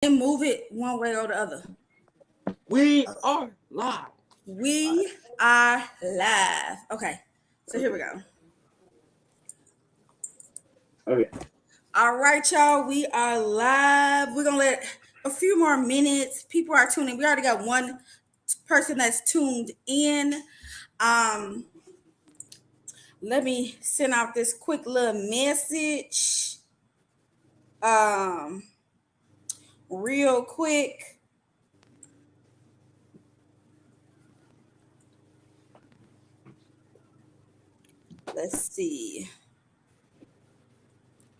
And move it one way or the other. We are live. We are live. Okay, so here we go. Okay. All right, y'all. We are live. We're gonna let a few more minutes. People are tuning. We already got one person that's tuned in. Um, Let me send out this quick little message. Um, Real quick. Let's see.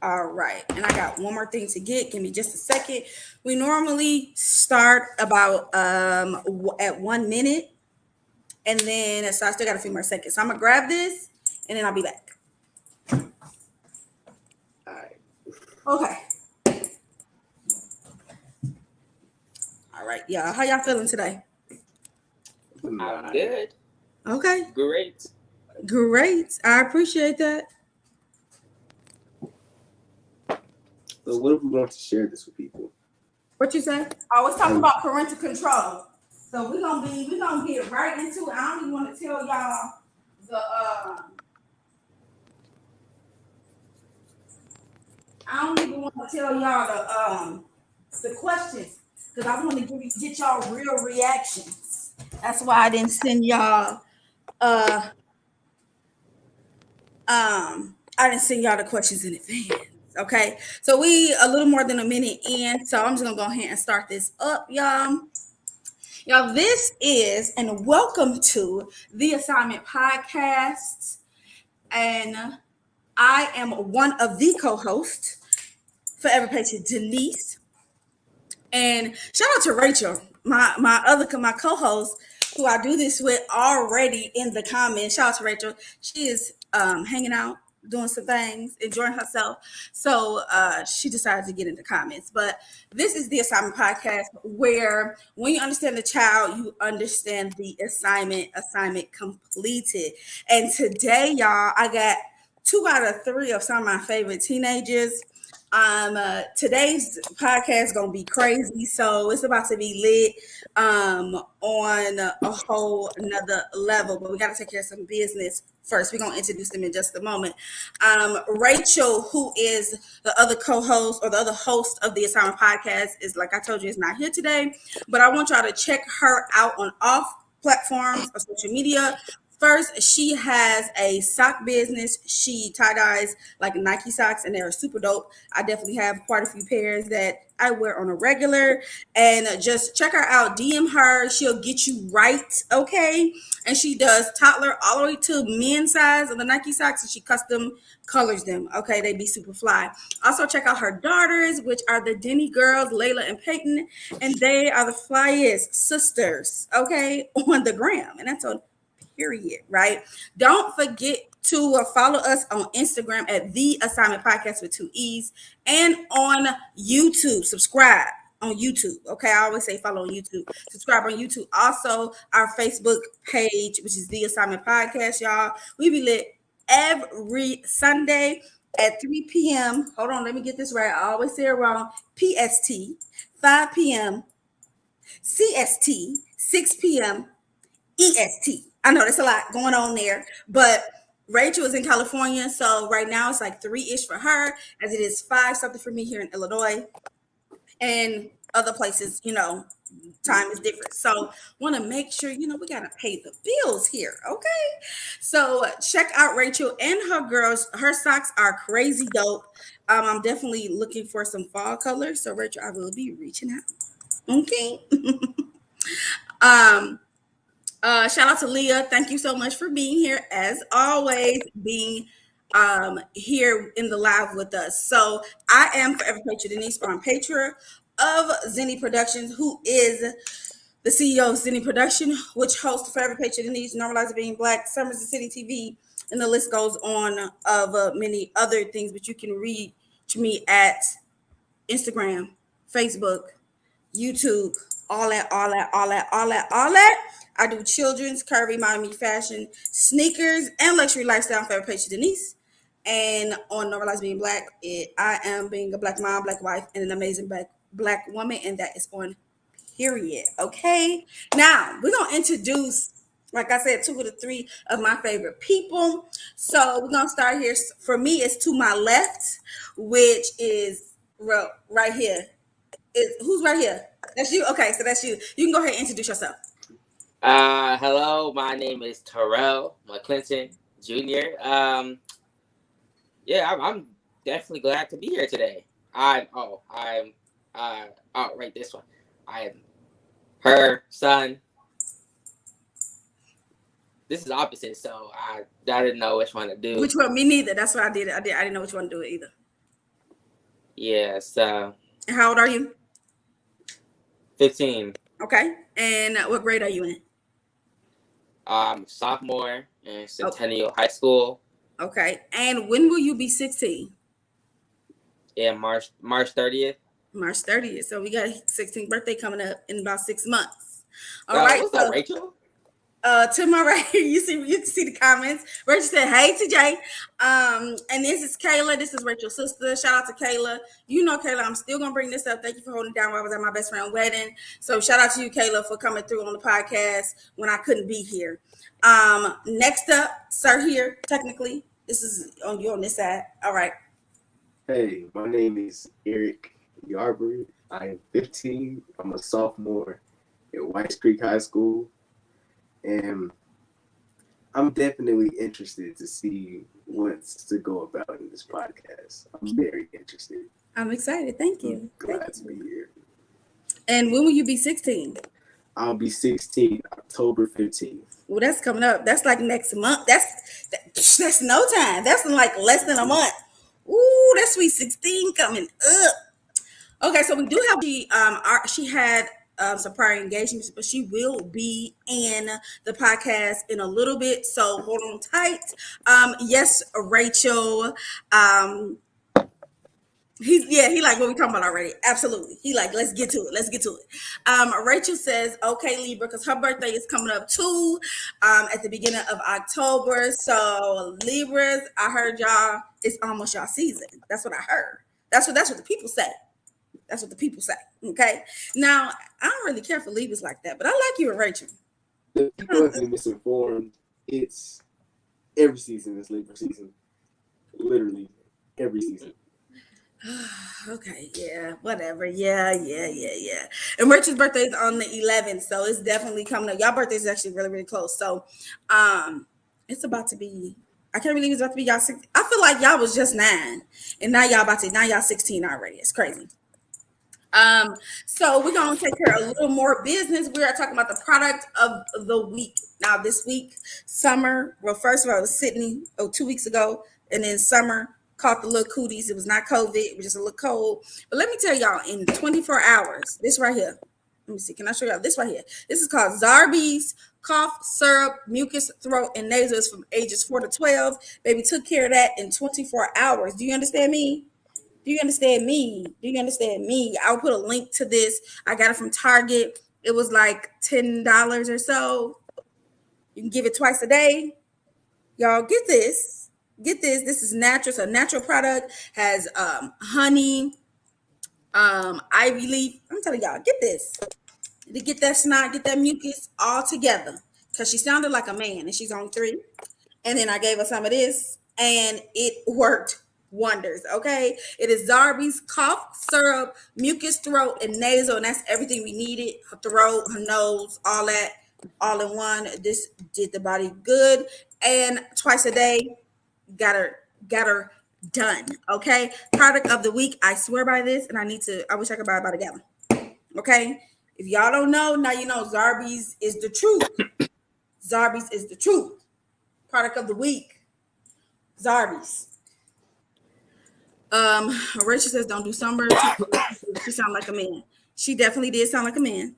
All right, and I got one more thing to get. Give me just a second. We normally start about at 1 minute, and then so I still got a few more seconds. So I'm gonna grab this, and then I'll be back. All right. Okay. All right, y'all. How y'all feeling today? I'm Good. Okay, Great. great. I appreciate that. So what if we want to share this with people? What you say? I was talking about parental control. So we're gonna get right into it. I don't even want to tell y'all the I don't even want to tell y'all the questions because I want to get y'all real reactions. That's why I didn't send y'all uh I didn't send y'all the questions in advance. Okay, so we a little more than a minute in, so I'm just gonna go ahead and start this up, y'all. Y'all, this is and welcome to the Assignment Podcast, and I am one of the co-hosts, Forever Patient Denise. And shout out to Rachel, my co-host, who I do this with already in the comments. Shout out to Rachel. She is hanging out, doing some things, enjoying herself. So she decided to get in the comments. But this is the assignment podcast where when you understand the child, you understand the assignment completed. And today, y'all, I got 2 out of 3 of some of my favorite teenagers. Today's podcast is gonna be crazy, so it's about to be lit on a whole another level. But we gotta take care of some business first. We're gonna introduce them in just a moment. Rachel, who is the other co-host or the other host of the Assignment Podcast, is like I told you, is not here today. But I want y'all to check her out on off platforms of social media. First, she has a sock business. She tie dyes like Nike socks, and they're super dope. I definitely have quite a few pairs that I wear on a regular. And just check her out. DM her. She'll get you right, okay? And she does toddler all the way to men's size of the Nike socks, and she custom colors them. Okay, they be super fly. Also, check out her daughters, which are the Denny girls, Layla and Peyton, and they are the flyest sisters, okay, on the gram. And that's on period, right? Don't forget to follow us on Instagram at the Assignment Podcast with 2 E's and on YouTube. Subscribe on YouTube. Okay, I always say follow on YouTube. Subscribe on YouTube. Also, our Facebook page, which is the Assignment Podcast, y'all. We be lit every Sunday at 3 p.m. Hold on, let me get this right. I always say it wrong. PST, 5 p.m. CST, 6 p.m. EST. I know there's a lot going on there, but Rachel is in California, so right now it's like 3-ish for her, as it is 5 something for me here in Illinois, and other places, time is different. So want to make sure, we got to pay the bills here, okay? So check out Rachel and her girls. Her socks are crazy dope. I'm definitely looking for some fall colors, so Rachel, I will be reaching out. Okay. um Shout out to Leah. Thank you so much for being here, as always, being here in the live with us. So I am Forever Patron Denise on Patreon of Zenny Productions, who is the CEO of Zenny Production, which hosts Forever Patron Denise, Normalize Being Black, Summers of City TV, and the list goes on of many other things. But you can reach me at Instagram, Facebook, YouTube, all that. I do children's, curvy, mommy, fashion, sneakers, and luxury lifestyle for Patient Denise. And on Normalize Being Black, I am being a black mom, black wife, and an amazing Black woman, and that is on period. Okay. Now we're gonna introduce, like I said, two of the three of my favorite people. So we're gonna start here. For me, it's to my left, which is right here. Who's right here? That's you. Okay, so that's you. You can go ahead and introduce yourself. Hello, my name is Terrell McClinton Jr. I'm definitely glad to be here today. Right, this one. I am her son. This is opposite, so I didn't know which one to do. Which one? Me neither. That's what I did. I didn't know which one to do it either. Yeah, so. And how old are you? 15. Okay. And what grade are you in? Sophomore in Centennial High School. Okay. And when will you be 16? Yeah, March 30th. March 30th. So we got a 16th birthday coming up in about 6 months. All right. right. What's up, Rachel? To my right here, you can see the comments. Rachel said, "Hey, TJ." And this is Kayla. This is Rachel's sister. Shout out to Kayla. You know, Kayla, I'm still gonna bring this up. Thank you for holding down while I was at my best friend's wedding. So shout out to you, Kayla, for coming through on the podcast when I couldn't be here. Next up, sir, here, technically. This is on you on this side. All right. Hey, my name is Eric Yarbury. I am 15. I'm a sophomore at Whites Creek High School. And I'm definitely interested to see what's to go about in this podcast. I'm very interested. I'm excited. Thank you. I'm glad to be here. And when will you be 16? I'll be 16 October 15th. Well, that's coming up. That's like next month. That's no time. That's in like less than a month. Ooh, that's sweet 16 coming up. Okay, so we do have she had some prior engagements, but she will be in the podcast in a little bit. So hold on tight. Yes, Rachel. He like what we talking about already. Absolutely. He like, let's get to it. Rachel says, okay, Libra, because her birthday is coming up too, at the beginning of October. So Libras, I heard y'all, it's almost y'all season. That's what I heard. That's what the people say. That's what the people say. Okay. Now, I don't really care for Libras like that, but I like you and Rachel. The people have been misinformed. It's every season is Libra season. Literally every season. Okay, yeah, whatever. Yeah. And Rachel's birthday is on the 11th, so it's definitely coming up. Y'all birthday is actually really, really close. So it's about to be, I can't believe it's about to be y'all 6. I feel like y'all was just 9, and now y'all 16 already. It's crazy. So we're gonna take care of a little more business. We are talking about the product of the week. Now, this week, Summer. Well, first of all, it was Sydney 2 weeks ago, and then Summer caught the little cooties. It was not COVID, it was just a little cold. But let me tell y'all, in 24 hours, this right here. Let me see. Can I show y'all this right here? This is called Zarbee's cough syrup, mucus, throat, and nasals from ages 4 to 12. Baby took care of that in 24 hours. Do you understand me? Do you understand me? I'll put a link to this. I got it from Target. It was like $10 or so. You can give it twice a day. Y'all get this. This is natural. It's a natural product. Has honey, ivy leaf. I'm telling y'all, get this. To get that snot, get that mucus all together. Because she sounded like a man and she's on 3. And then I gave her some of this and it worked wonders. Okay, it is Zarbee's cough syrup, mucus, throat, and nasal, and that's everything we needed. Her throat, her nose, all that, all in one. This did the body good, and twice a day, got her done. Okay, product of the week. I swear by this, and I wish I could buy about a gallon. Okay, if y'all don't know, now you know. Zarbee's is the truth. Zarbee's is the truth. Product of the week. Zarbee's. Rachel says, don't do sunburn. She sound like a man. She definitely did sound like a man.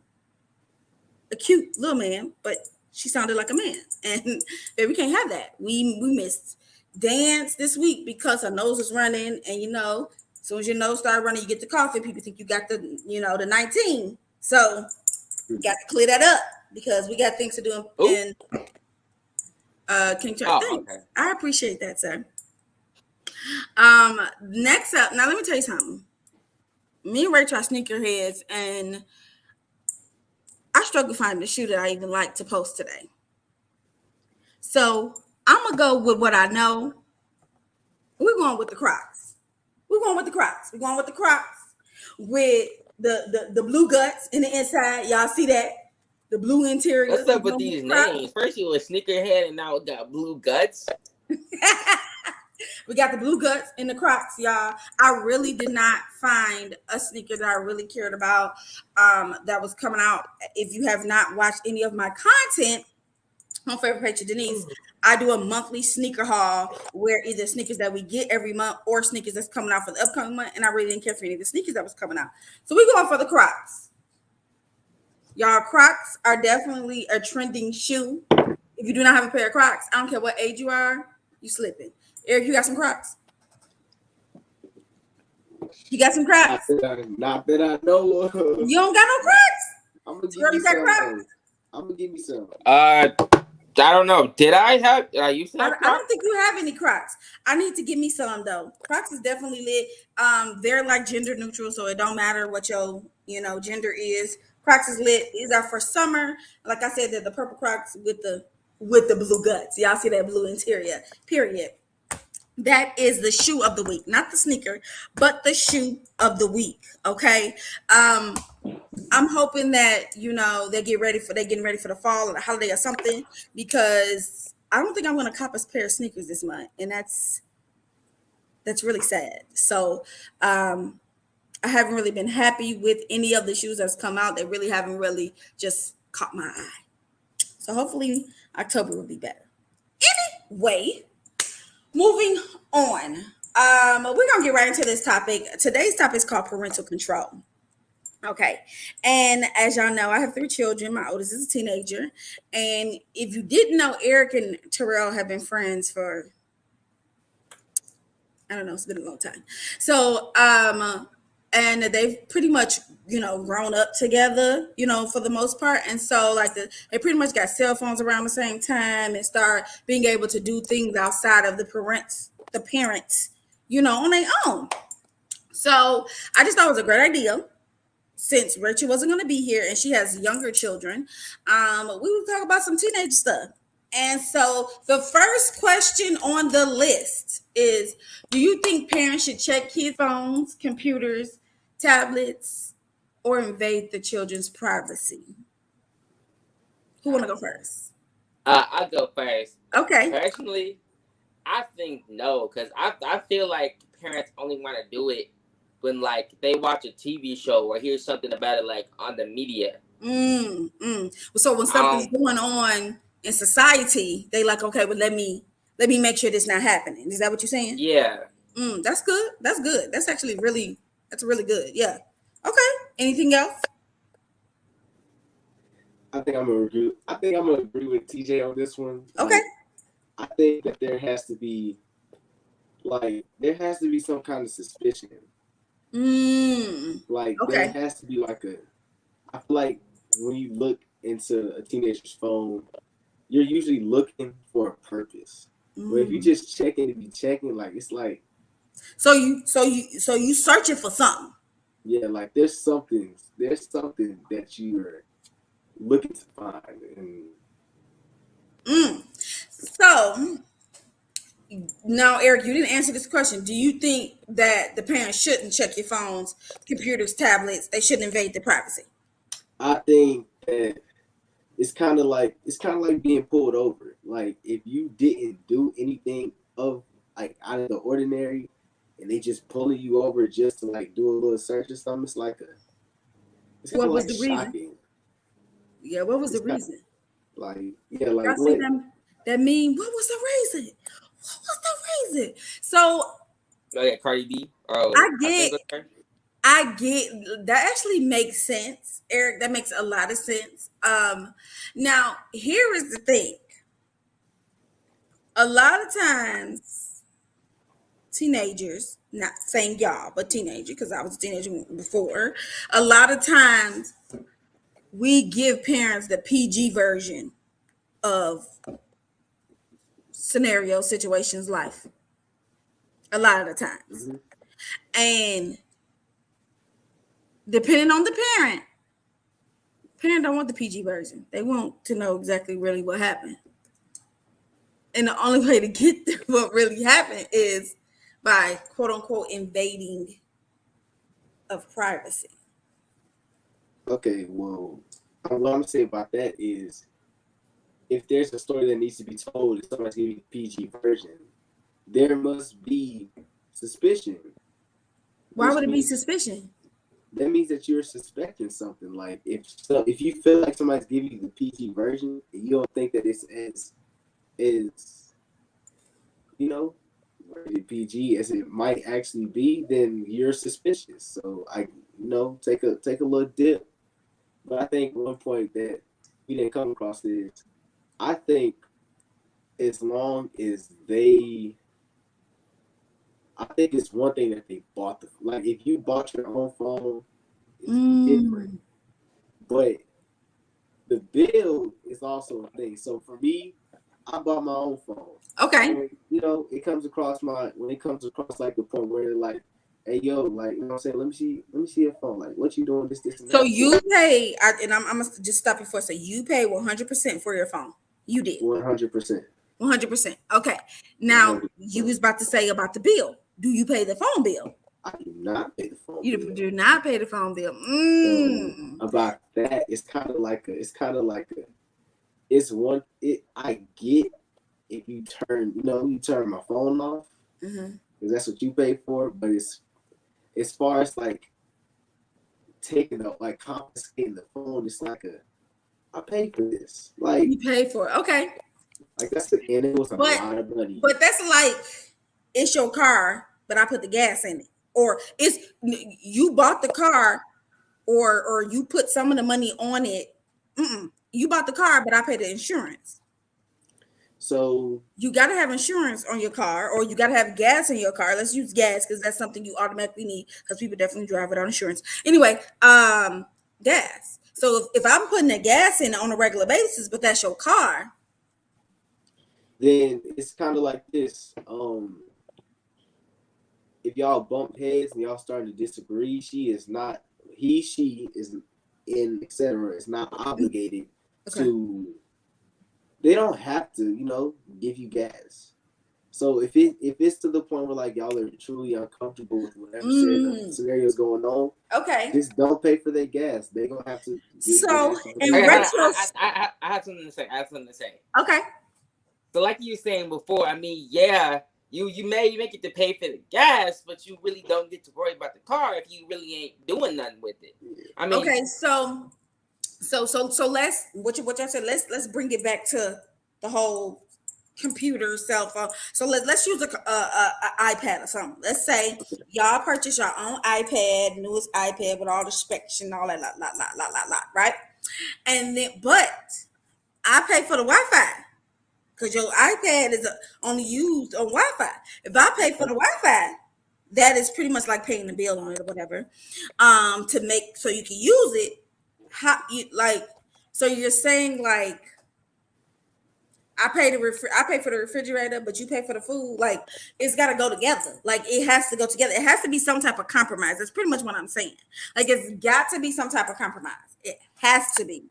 A cute little man, but she sounded like a man. And baby, we can't have that. We missed dance this week because her nose was running. And as soon as your nose started running, you get the cough and people think you got the 19. So we got to clear that up because we got things to do in King Charles. Okay. I appreciate that, sir. Next up, now let me tell you something. Me and Rachel are sneakerheads, and I struggle finding the shoe that I even like to post today. So I'm gonna go with what I know. We're going with the Crocs. We're going with the Crocs. We're going with the Crocs with the blue guts in the inside. Y'all see that? The blue interior. What's We're up with going with these the Crocs. names? First you were sneakerhead, and now it got blue guts. We got the blue guts and the Crocs, y'all. I really did not find a sneaker that I really cared about that was coming out. If you have not watched any of my content on Favorite Page of Denise, I do a monthly sneaker haul where either sneakers that we get every month or sneakers that's coming out for the upcoming month. And I really didn't care for any of the sneakers that was coming out. So we're going for the Crocs. Y'all, Crocs are definitely a trending shoe. If you do not have a pair of Crocs, I don't care what age you are, you slipping. Eric, you got some Crocs? You got some Crocs? Not that I know of. You don't got no Crocs? I'm gonna give Girl, you you got some. Crocs? I'm gonna give you some. I don't know. Did I used to have I Crocs? don't think you have any Crocs. I need to give me some though. Crocs is definitely lit. They're like gender neutral, so it don't matter what your gender is. Crocs is lit. These are for summer. Like I said, they're the purple Crocs with the blue guts. Y'all see that blue interior. Period. That is the shoe of the week, not the sneaker, but the shoe of the week. Okay. I'm hoping that they getting ready for the fall or the holiday or something, because I don't think I'm gonna cop a pair of sneakers this month, and that's really sad. So I haven't really been happy with any of the shoes that's come out. They really haven't really just caught my eye. So hopefully October will be better. Anyway, moving on. We're gonna get right into this topic. Today's topic is called parental control. Okay. And as y'all know, I have 3 children. My oldest is a teenager. And if you didn't know, Eric and Terrell have been friends for, I don't know, it's been a long time. So, and they've pretty much, grown up together, for the most part. And so, like, they pretty much got cell phones around the same time and start being able to do things outside of the parents, on their own. So, I just thought it was a great idea, since Rachel wasn't going to be here and she has younger children. We would talk about some teenage stuff. And so the first question on the list is, do you think parents should check kid phones, computers, tablets, or invade the children's privacy? Who want to go first? I'll go first. Okay. Personally, I think no, because I feel like parents only want to do it when like they watch a TV show or hear something about it like on the media. So when something's going on in society, they like, okay, well let me make sure this not happening. Is that what you're saying? Yeah. That's good. That's good. That's actually really good. Yeah. Okay. Anything else? I think I'm gonna agree with TJ on this one. Okay. I think that there has to be some kind of suspicion. Like okay. There has to be I feel like when you look into a teenager's phone, you're usually looking for a purpose. But if you just checking to be checking, like it's like so you searching for something. Yeah, like there's something that you're looking to find. So now, Eric, you didn't answer this question. Do you think that the parents shouldn't check your phones, computers, tablets? They shouldn't invade the privacy? I think that it's kind of like being pulled over. Like if you didn't do anything of like out of the ordinary, and they just pulling you over just to like do a little search or something, it's What was like the shocking. reason? Yeah, what was the reason? Like y'all see that meme? What was the reason? What was the reason? So Cardi B. Oh, I get that actually makes sense, Eric. That makes a lot of sense. Now here is the thing. A lot of times, teenagers, not saying y'all, but teenager, because I was a teenager before. A lot of times, we give parents the PG version of scenario, situations, life. A lot of the times. And depending on the parent don't want the PG version. They want to know exactly really what happened. And the only way to get to what really happened is by quote unquote invading of privacy. Okay, well, what I'm saying about that is, if there's a story that needs to be told, if somebody's giving the PG version, there must be suspicion. Why would it be suspicion? That means that you're suspecting something. Like if you feel like somebody's giving you the PG version and you don't think that it's as rated PG as it might actually be, then you're suspicious. So take a little dip. But I think one point that we didn't come across is, I think as long as I think it's one thing that they bought like if you bought your own phone, it's different. But the bill is also a thing. So for me, I bought my own phone. Okay. And, it comes across like the point where like, hey yo, like, you know what I'm saying, let me see your phone. Like, what you doing? This and that. So you pay, and I'm gonna just stop you for a second. You pay 100% for your phone. You did 100%. 100%. Okay. Now 100%. you was about to say about the bill. Do you pay the phone bill? I do not pay the phone You bill. do not pay the phone bill. So about that, it's kind of like I get if you turn my phone off, because that's what you pay for. But it's as far as like confiscating the phone, it's like I paid for this. Like, you pay for it. Okay. Like and it was a lot of money. But that's like, it's your car, but I put the gas in it. Or it's you bought the car, or you put some of the money on it. You bought the car, but I pay the insurance. So you got to have insurance on your car, or you got to have gas in your car. Let's use gas because that's something you automatically need, because people definitely drive without insurance. Anyway, gas. So if I'm putting the gas in on a regular basis, but that's your car, then it's kind of like this. If y'all bump heads and y'all starting to disagree, she is not etc. is not obligated to. They don't have to, give you gas. So if it's to the point where like y'all are truly uncomfortable with whatever scenario is going on, just don't pay for their gas. They're gonna have to. So I have something to say. Okay. So like you were saying before, I mean, yeah, you may make it to pay for the gas, but you really don't get to worry about the car if you really ain't doing nothing with it. I mean, okay, so let's what y'all said. Let's bring it back to the whole computer, cell phone. So let's use a iPad or something. Let's say y'all purchase your own iPad, newest iPad with all the specs and all that, right? And then, but I pay for the Wi-Fi, because your iPad is only used on Wi-Fi. If I pay for the Wi-Fi, that is pretty much like paying the bill on it or whatever, to make so you can use it. So you're saying like, I pay for the refrigerator, but you pay for the food. Like, it's got to go together. Like, it has to go together. It has to be some type of compromise. That's pretty much what I'm saying. Like, it's got to be some type of compromise. It has to be,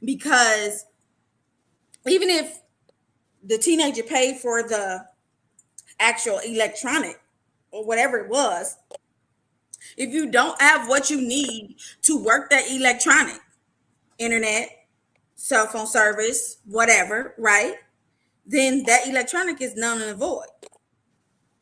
because even if the teenager paid for the actual electronic or whatever it was, if you don't have what you need to work that electronic, internet, cell phone service, whatever, right? Then that electronic is null and void.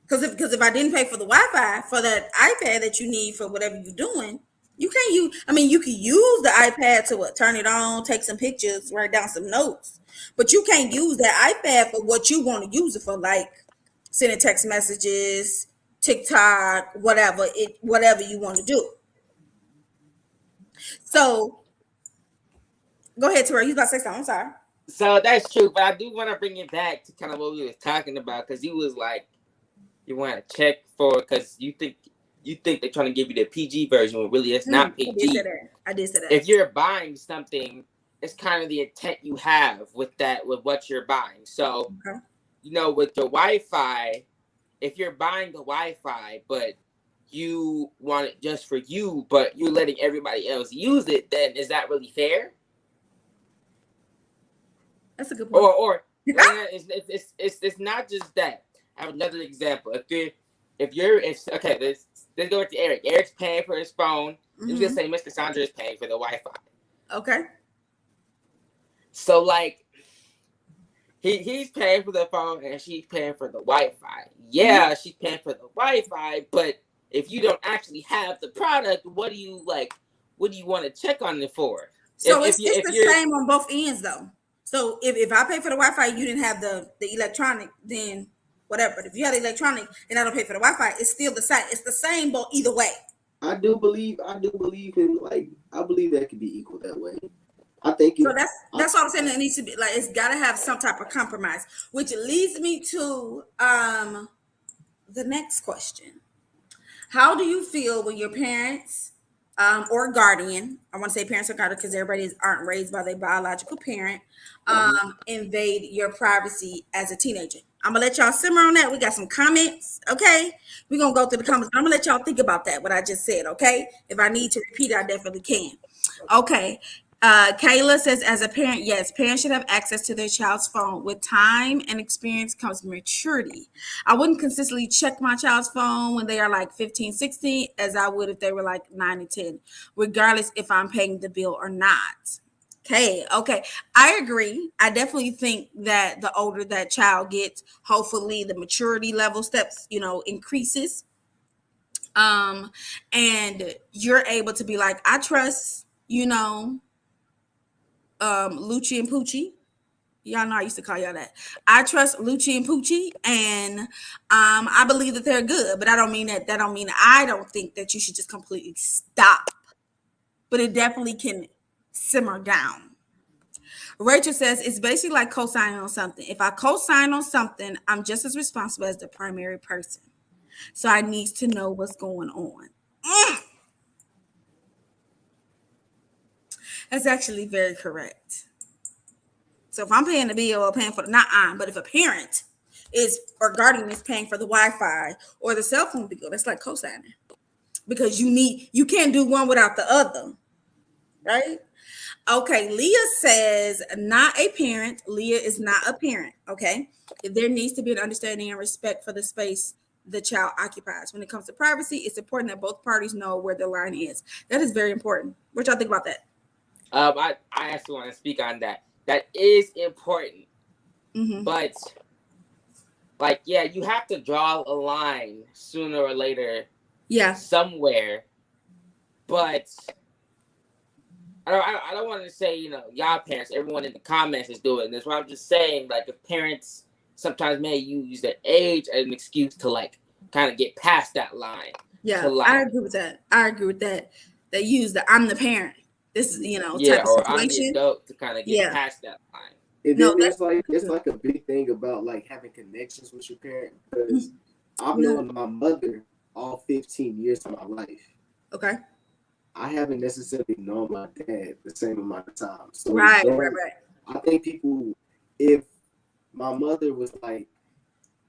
Because if I didn't pay for the Wi-Fi for that iPad that you need for whatever you're doing, you can't use. I mean, you can use the iPad to turn it on, take some pictures, write down some notes, but you can't use that iPad for what you want to use it for, like sending text messages, TikTok, whatever you want to do. So go ahead, Terrell. You about to say something? I'm sorry. So that's true, but I do want to bring it back to kind of what we was talking about, because you was like, you want to check for, because you think they're trying to give you the PG version when really it's not PG. I did say that. If you're buying something, it's kind of the intent you have with what you're buying. So, with your Wi-Fi, if you're buying the Wi-Fi, but you want it just for you, but you're letting everybody else use it, then is that really fair? That's a good point. Or it's not just that. I have another example. If okay, let's go with Eric. Eric's paying for his phone. He was gonna say Mr. Sandra is paying for the Wi-Fi. Okay. So like he's paying for the phone and she's paying for the Wi-Fi. Yeah, she's paying for the Wi-Fi, but if you don't actually have the product, what do you like? What do you want to check on it for? So it's the same on both ends though. So if I pay for the Wi-Fi, you didn't have the electronic, then whatever. But if you had the electronic and I don't pay for the Wi-Fi, it's still the same. It's the same, but either way. I do believe in like I believe that could be equal that way. I think so. That's what I'm saying. It needs to be like it's got to have some type of compromise, which leads me to the next question. How do you feel when your parents or guardian, I want to say parents or guardian because everybody aren't raised by their biological parent, invade your privacy as a teenager? I'm going to let y'all simmer on that. We got some comments, okay? We're going to go through the comments. I'm going to let y'all think about that, what I just said, okay? If I need to repeat it, I definitely can. Okay. Kayla says, as a parent, yes, parents should have access to their child's phone. With time and experience comes maturity. I wouldn't consistently check my child's phone when they are like 15, 16, as I would if they were like 9 and 10, regardless if I'm paying the bill or not. Okay. I agree. I definitely think that the older that child gets, hopefully the maturity level steps, increases. And you're able to be like, I trust, Lucci and Poochie. Y'all know I used to call y'all that. I trust Lucci and Poochie, and I believe that they're good. But I don't mean that. That don't mean I don't think that you should just completely stop. But it definitely can simmer down. Rachel says it's basically like co-signing on something. If I co-sign on something, I'm just as responsible as the primary person. So I need to know what's going on. That's actually very correct. So if I'm paying the bill or paying for but if a parent is or guardian is paying for the Wi-Fi or the cell phone bill, that's like co-signing because you can't do one without the other, right? Okay, Leah says not a parent. Leah is not a parent. Okay, there needs to be an understanding and respect for the space the child occupies. When it comes to privacy, it's important that both parties know where the line is. That is very important. What y'all think about that? I actually want to speak on that. That is important, but like, yeah, you have to draw a line sooner or later, somewhere. But I don't want to say y'all parents, everyone in the comments is doing this. What I'm just saying, like, if parents sometimes may use their age as an excuse to like kind of get past that line. Yeah, I agree with that. They use I'm the parent. This is type of or situation. I'm the adult to kind of get past that line. And then there's like a big thing about like having connections with your parent because I've known my mother all 15 years of my life. Okay. I haven't necessarily known my dad the same amount of time. So right. I think people, if my mother was like,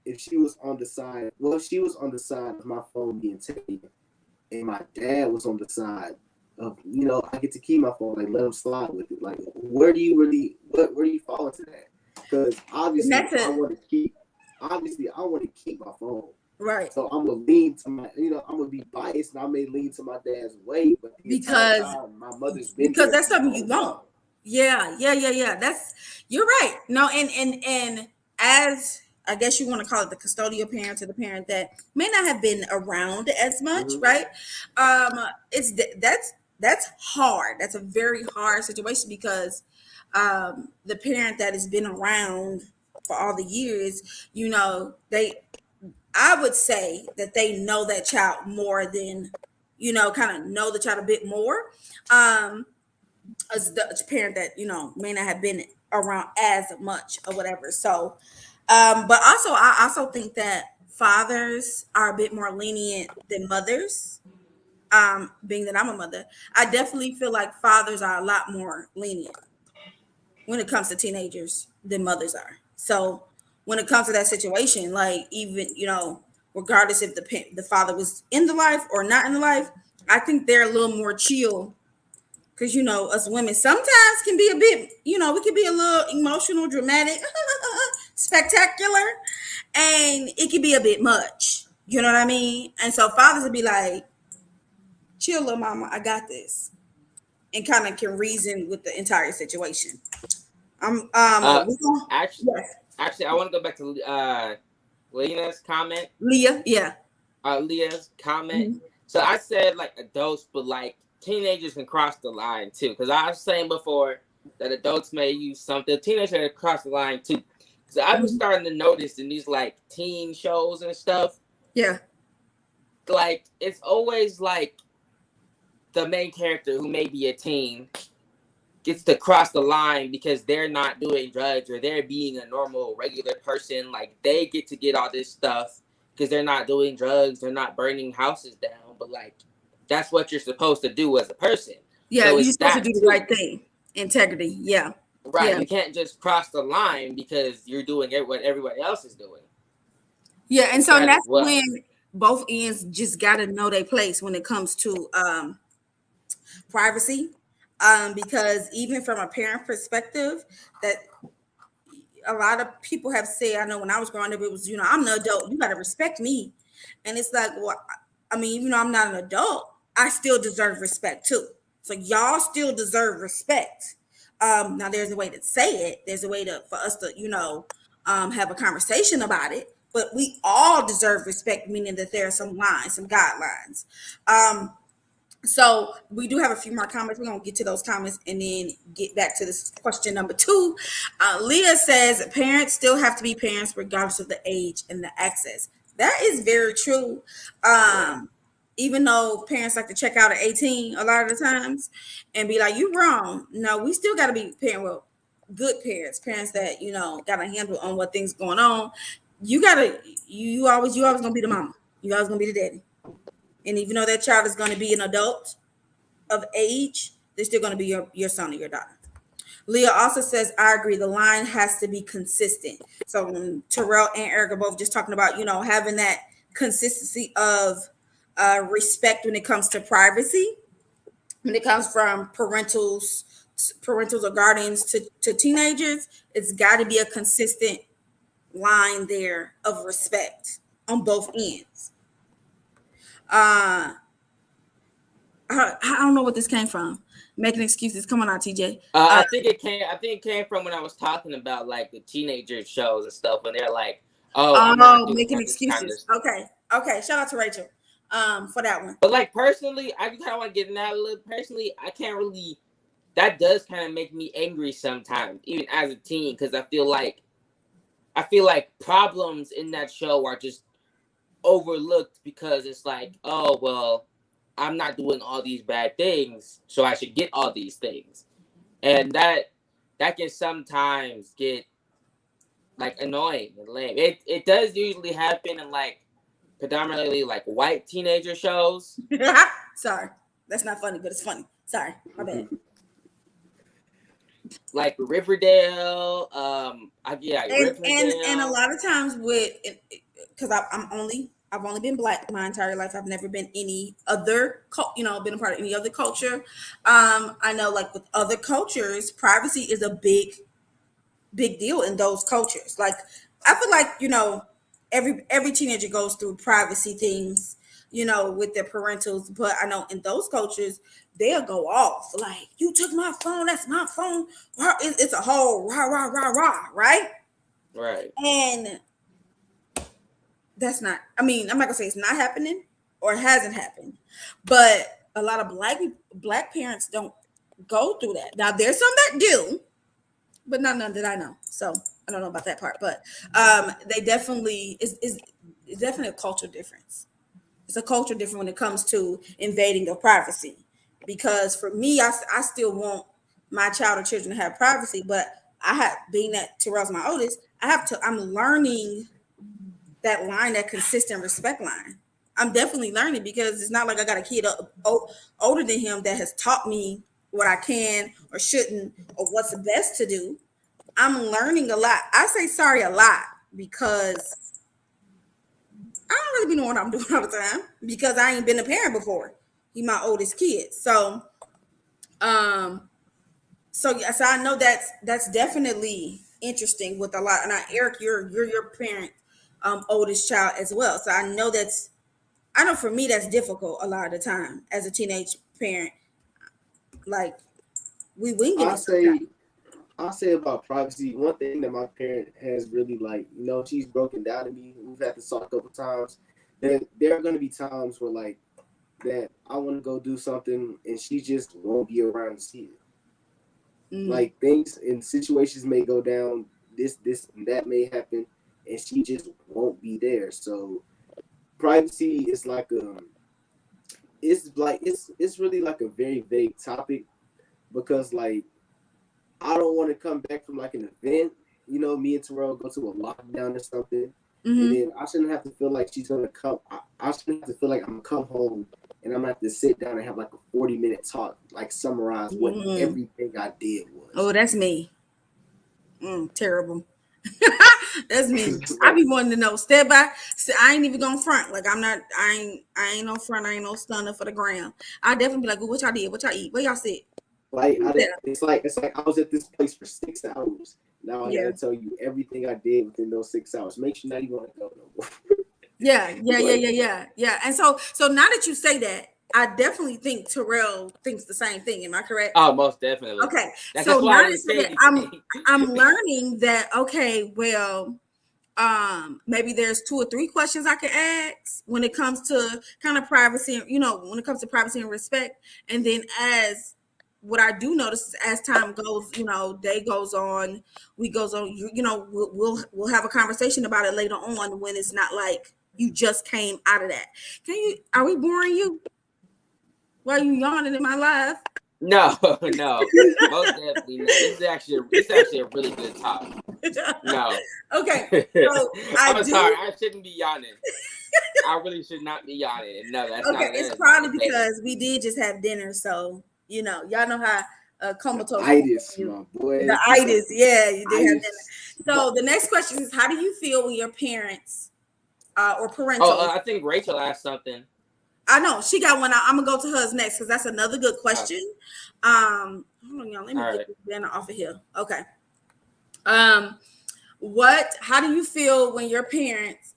if she was on the side of my phone being taken, and my dad was on the side of, I get to keep my phone, like let him slide with it. Like, where do you fall into that? Because obviously I want to keep my phone. Right. So I'm gonna lean to my, I'm gonna be biased, and I may lean to my dad's way, but because my mother's been because that's something you want. Yeah. You're right. No, and as I guess you want to call it the custodial parent or the parent that may not have been around as much, right? That's hard. That's a very hard situation because the parent that has been around for all the years, I would say that they know that child more than, kind of know the child a bit more. As the parent that, may not have been around as much or whatever. So, but also, I also think that fathers are a bit more lenient than mothers. Being that I'm a mother, I definitely feel like fathers are a lot more lenient when it comes to teenagers than mothers are. So when it comes to that situation, like even, regardless if the father was in the life or not in the life. I think they're a little more chill because us women sometimes can be a bit, we can be a little emotional, dramatic, spectacular, and it can be a bit much. You know what I mean? And so fathers would be like, "Chill, little mama, I got this," and kind of can reason with the entire situation. Uh, We gonna, actually, yes, actually, I want to go back to Lena's comment. Leah, yeah. Leah's comment. Mhm. So I said like adults, but like teenagers can cross the line too. Because I was saying before that adults may use something, teenagers can cross the line too. Because I've been Mhm. starting to notice in these like teen shows and stuff, Yeah. like it's always like the main character who may be a teen gets to cross the line because they're not doing drugs or they're being a normal regular person. Like they get to get all this stuff because they're not doing drugs, they're not burning houses down, but like that's what you're supposed to do as a person. Yeah, So you're it's supposed to that do the too. right thing. Integrity. Yeah. Right, Yeah. you can't just cross the line because you're doing what everybody else is doing. Yeah. And It's so that as that's well. when both ends just gotta know their place when it comes to privacy. Because even from a parent perspective, that a lot of people have said, I know when I was growing up, it was, I'm the adult, you gotta respect me. And it's like, well, I mean, even though I'm not an adult, I still deserve respect too. So y'all still deserve respect. Now there's a way to say it. There's a way for us to, have a conversation about it. But we all deserve respect, meaning that there are some lines, some guidelines. So we do have a few more comments. We're gonna get to those comments and then get back to this question number two. Leah says parents still have to be parents regardless of the age and the access. That is very true. Yeah. Even though parents like to check out at 18 a lot of the times and be like, "You wrong." No, we still got to be parent. Well, good parents that got a handle on what things going on. You gotta, you always gonna be the mama. You always gonna be the daddy. And even though that child is going to be an adult of age, they're still going to be your son or your daughter. Leah also says, I agree, the line has to be consistent. So when Terrell and Eric are both just talking about, having that consistency of respect when it comes to privacy, when it comes from parentals or guardians to teenagers, it's got to be a consistent line there of respect on both ends. Uh, I don't know what this came from. Making excuses. Come on out, TJ. I think it came. I think it came from when I was talking about like the teenager shows and stuff when they're like, "Oh, I'm not Oh, doing making this kind of." excuses. Okay. Okay. Shout out to Rachel for that one. But like personally, I kind of want to get in that a little. Personally, I can't really. That does kind of make me angry sometimes, even as a teen, because I feel like problems in that show are just overlooked because it's like, oh well, I'm not doing all these bad things, so I should get all these things, and that can sometimes get like annoying and lame. It does usually happen in like predominantly like white teenager shows. Sorry. That's not funny, but it's funny. Sorry. My bad. Like Riverdale, yeah, And a Riverdale. lot of times with because I've only been black my entire life. I've never been any other been a part of any other culture. I know like with other cultures, privacy is a big deal in those cultures. Like I feel like every teenager goes through privacy things, with their parentals. But I know in those cultures they'll go off like, "You took my phone. That's my phone." It's a whole rah rah rah rah, right? Right. And that's not. I mean, I'm not gonna say it's not happening or it hasn't happened, but a lot of black parents don't go through that. Now there's some that do, but not none that I know. So I don't know about that part, but they definitely is it's definitely a cultural difference. It's a culture difference when it comes to invading of privacy. Because for me, I still want my child or children to have privacy, but I have being that Terrell's my oldest, I'm learning that line, that consistent respect line. I'm definitely learning because it's not like I got a kid older than him that has taught me what I can or shouldn't or what's the best to do. I'm learning a lot. I say sorry a lot because I don't really be knowing what I'm doing all the time because I ain't been a parent before. He my oldest kid. Um, so yes, I know that's definitely interesting with a lot. And Eric, you're your parent, oldest child as well. So I know for me that's difficult a lot of the time as a teenage parent. Like we winging I it sometimes. say I'll say about privacy, one thing that my parent has really like, she's broken down to me. We've had to talk a couple times. There are gonna be times where like that I want to go do something and she just won't be around to see it. Mm, Like things and situations may go down, this and that may happen, and she just won't be there. So privacy is like it's really like a very vague topic because like I don't want to come back from like an event, me and Terrell go to a lockdown or something, and mm-hmm. then I shouldn't have to feel like she's gonna come. I shouldn't have to feel like I'm gonna come home and I'm gonna have to sit down and have like a 40-minute talk, like summarize what Mm-hmm. everything I did Oh, was. that's me. Terrible. That's me. I So, be wanting to know step by. I ain't even gonna front. Like I'm not. I ain't no front. I ain't no stunner for the ground. I definitely be like, well, what y'all did? What y'all eat? Where y'all sit? like Who was that? it's like I was at this place for 6 hours. Now I Yeah. gotta tell you everything I did within those 6 hours. Makes you not even want to go no more. Yeah. Yeah. Yeah. But Yeah. Yeah. Yeah. And so now that you say that, I definitely think Terrell thinks the same thing. Am I correct? Oh, most definitely. Okay. So That's now why I that you didn't say say that, anything. I'm learning that okay, well, maybe there's 2 or 3 questions I can ask when it comes to kind of privacy, when it comes to privacy and respect. And then as what I do notice is as time goes, day goes on, week goes on, we'll have a conversation about it later on when it's not like you just came out of that. Are we boring you? Why are you yawning in my life? No, no, most definitely not. This is actually a really good topic. No, Okay, so I I'm sorry. do. I shouldn't be yawning. I really should not be yawning. No, Okay, that it's is not probably the case. because we did just have dinner, so y'all know how the comatose itis, you. my The boy. itis, yeah, you did have dinner. Itis. So the next question is, how do you feel when your parents or Oh, parental? I think Rachel asked something. I know she got one. I'm gonna go to hers next because that's another good Oh, question. Hold on, y'all. Let me all get right. this banner off of here. Okay. Um, How do you feel when your parents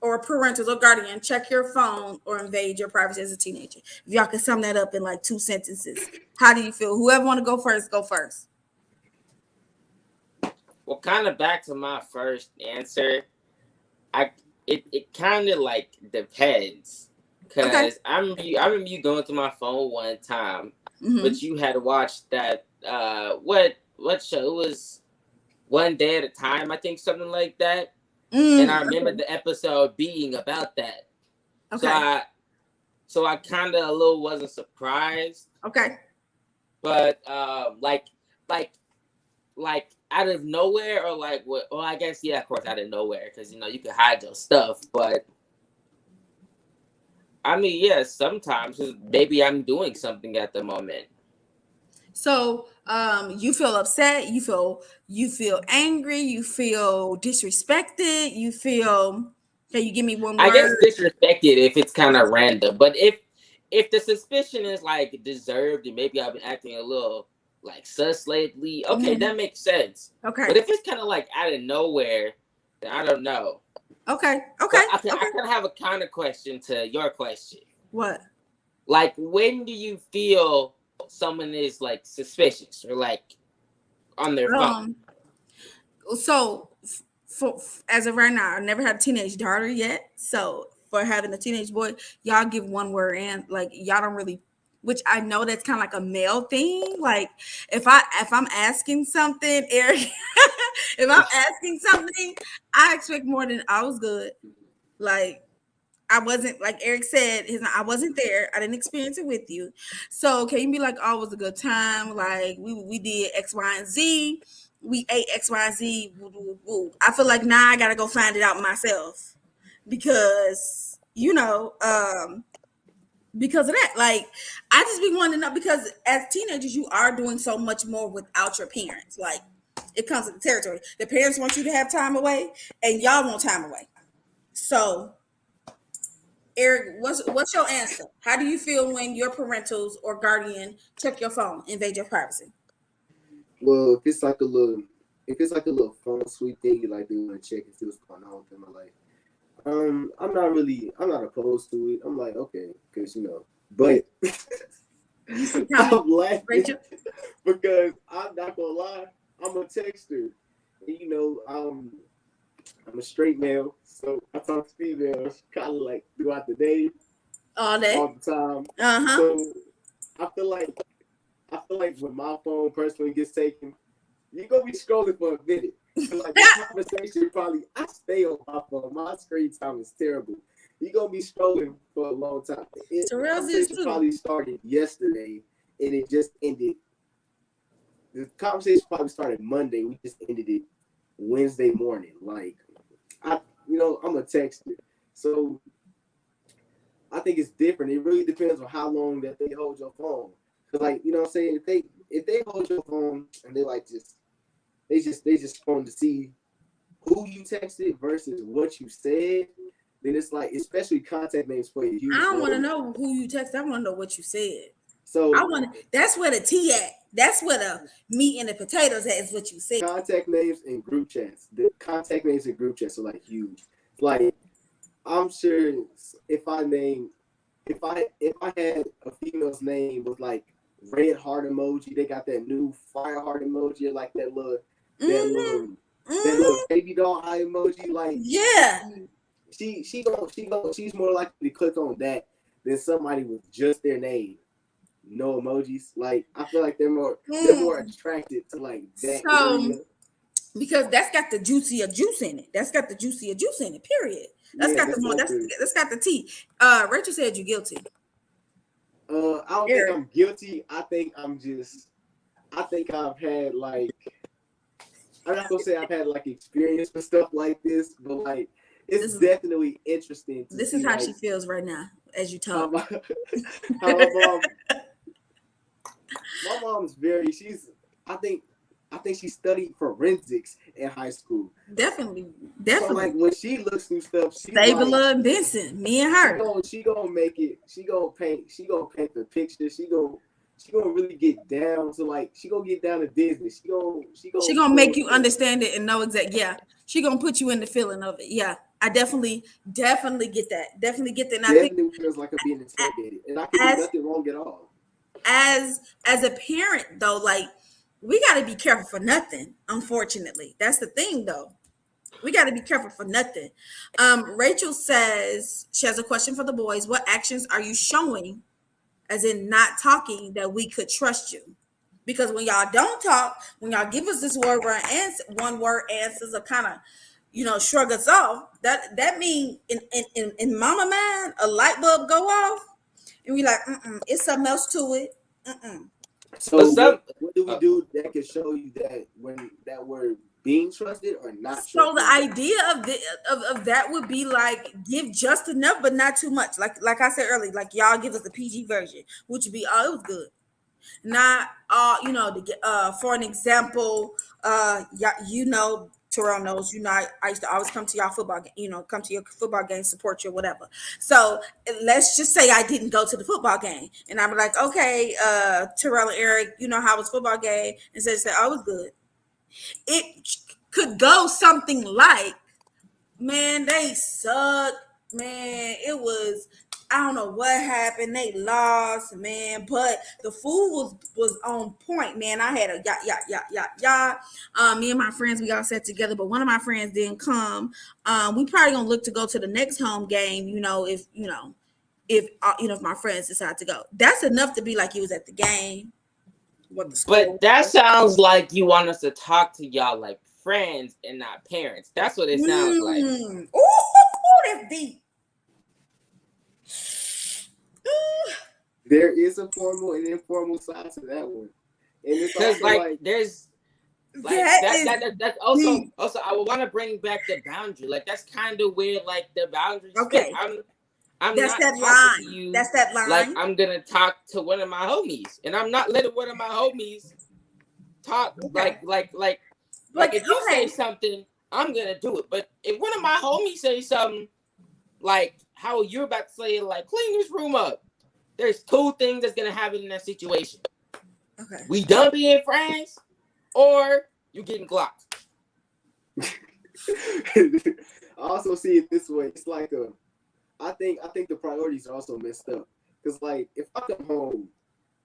or parentals or guardian check your phone or invade your privacy as a teenager? If y'all can sum that up in like 2 sentences, how do you feel? Whoever want to go first, go first. Well, kind of back to my first answer. I it kind of like depends, Okay. cause I remember you going through my phone one time, Mm-hmm. but you had watched that what show it was, One Day at a Time, I think, something like that. And I remember Okay. the episode being about that. So Okay. I kind of a little wasn't surprised, Okay. but like like out of nowhere, or like what? Well, I guess yeah, of course out of nowhere, because you can hide your stuff. But I mean, yeah, sometimes 'cause maybe I'm doing something at the moment. So, you feel upset, you feel angry, you feel disrespected, you feel. Can you give me one I guess word? disrespected if it's kind Okay. of random, but if the suspicion is like deserved and maybe I've been acting a little like sus lately, okay, Hmm. that makes sense. Okay. But if it's kind of like out of nowhere, then I don't know. Okay. Okay. But I Okay. kind of have a counter question to your question. What? Like, when do you feel someone is like suspicious or like on their phone? Um. So, as of right now, I never had a teenage daughter yet. So, for having a teenage boy, y'all give one word and like y'all don't really. Which I know that's kind of like a male thing. Like if I'm asking something, Eric, if I'm asking something, I expect more than I was good. Like I wasn't like Eric said, I wasn't there. I didn't experience it with you. So can you be like, oh, it was a good time? Like we did X, Y, and Z. We ate X, Y, and Z. Woo, woo, woo. I feel like now I gotta go find it out myself because because of that. Like I just be wanting to know because as teenagers, you are doing so much more without your parents. Like it comes with the territory. The parents want you to have time away, and y'all want time away. So Eric, what's your answer? How do you feel when your parentals or guardian check your phone, invade your privacy? Well, if it's like a little phone sweep thing, like they want to check and see what's going on with my life. I'm not opposed to it. I'm like, okay, because but You see comment, I'm laughing Rachel? because I'm not gonna lie, I'm a texter, and I'm a straight male, so I talk to females kind of like throughout the day, All day. all the time. Uh-huh. So I feel like when my phone personally gets taken, you're gonna be scrolling for a minute. Like the conversation probably I stay on my phone. My screen time is terrible. You're gonna be scrolling for a long time. The Terrell's is conversation too. probably started yesterday and it just ended. The conversation probably started Monday. We just ended it Wednesday morning. Like I'm a texter. So I think it's different. It really depends on how long that they hold your phone. Cause like, what I'm saying, if they hold your phone and they like they just want to see who you texted versus what you said, then it's like, especially contact names play a I huge don't want to role. know who you text. I want to know what you said. So I want to. That's where the tea at. That's where the meat and the potatoes at. Is what you said. contact names and group chats. The contact names and group chats are like huge. Like I'm sure if I had a female's name with like red heart emoji, they got that new fire heart emoji, or like that Mm-hmm. little that little Mm-hmm. baby doll eye emoji. Like Yeah. she's more likely to click on that than somebody with just their name, no emojis. Like I feel like they're more Mm. attracted to like that So area. because that's got the juicier juice in it. That's got the juicier juice in it. Period. That's Yeah, got the that's more. like That's got the tea. Rachel said you're guilty. I don't think Eric, I'm guilty. I think I've had like I'm not gonna say I've had like experience with stuff like this, but like it's this is definitely interesting to this is see how like she feels right now as you how talk. my how my mom's very I think she studied forensics in high school. Definitely, So like definitely. when she looks through stuff, she's like Stabler and Benson, me and her. she gonna make it. She gonna paint the picture. She gonna really get down to like she gonna get down to business. She She gonna gonna pull make up you understand it and know exact. Yeah, she gonna put you in the feeling of it. Yeah, I definitely get that. Definitely get that. And I think definitely feels like I'm being interrogated, and I can do as nothing wrong at all. as a parent though, like we got to be careful for nothing. Unfortunately, that's the thing though. We got to be careful for nothing. Rachel says she has a question for the boys. What actions are you showing, as in not talking, that we could trust you? Because when y'all don't talk, when y'all give us this one word answers, or kind of, shrug us off, that mean in mama mind, a light bulb go off, and we like, it's something else to it. Mm-mm. So But some what do we do that can show you that when that we're being trusted or not So the trusted? idea of that would be like give just enough, but not too much. Like I said earlier, like y'all give us the PG version, which would be it was good. Not to get for an example, Terrell knows, I used to always come to y'all football game, come to your football game, support you, whatever. So let's just say I didn't go to the football game, and I'm like, okay, Terrell and Eric, how was football game? And so say, oh, it was good. It could go something like, man, they suck. Man, it was, I don't know what happened. They lost, man, but the food was on point, man. I had a yacht. Me and my friends, we all sat together, but one of my friends didn't come. We probably gonna look to go to the next home game, if my friends decide to go. That's enough to be like you was at the game. What the but score that was. sounds like you want us to talk to y'all like friends and not parents. That's what it sounds like. Ooh, that's deep. There is a formal and informal side to that one, and it's Because also like like there's like That that, is that, that that's deep. also I would want to bring back the boundary. Like that's kind of where like the boundaries fit. Okay. I'm That's not that talking to line. you That's that like line. I'm gonna talk to one of my homies, and I'm not letting one of my homies talk Okay. like But if you say okay. something, I'm gonna do it. But if one of my homies say something, like how you're about to say, like, clean this room up. There's two things that's gonna happen in that situation. Okay. We done being friends, or you getting blocked. I also see it this way. It's like I think the priorities are also messed up. Cause like if I come home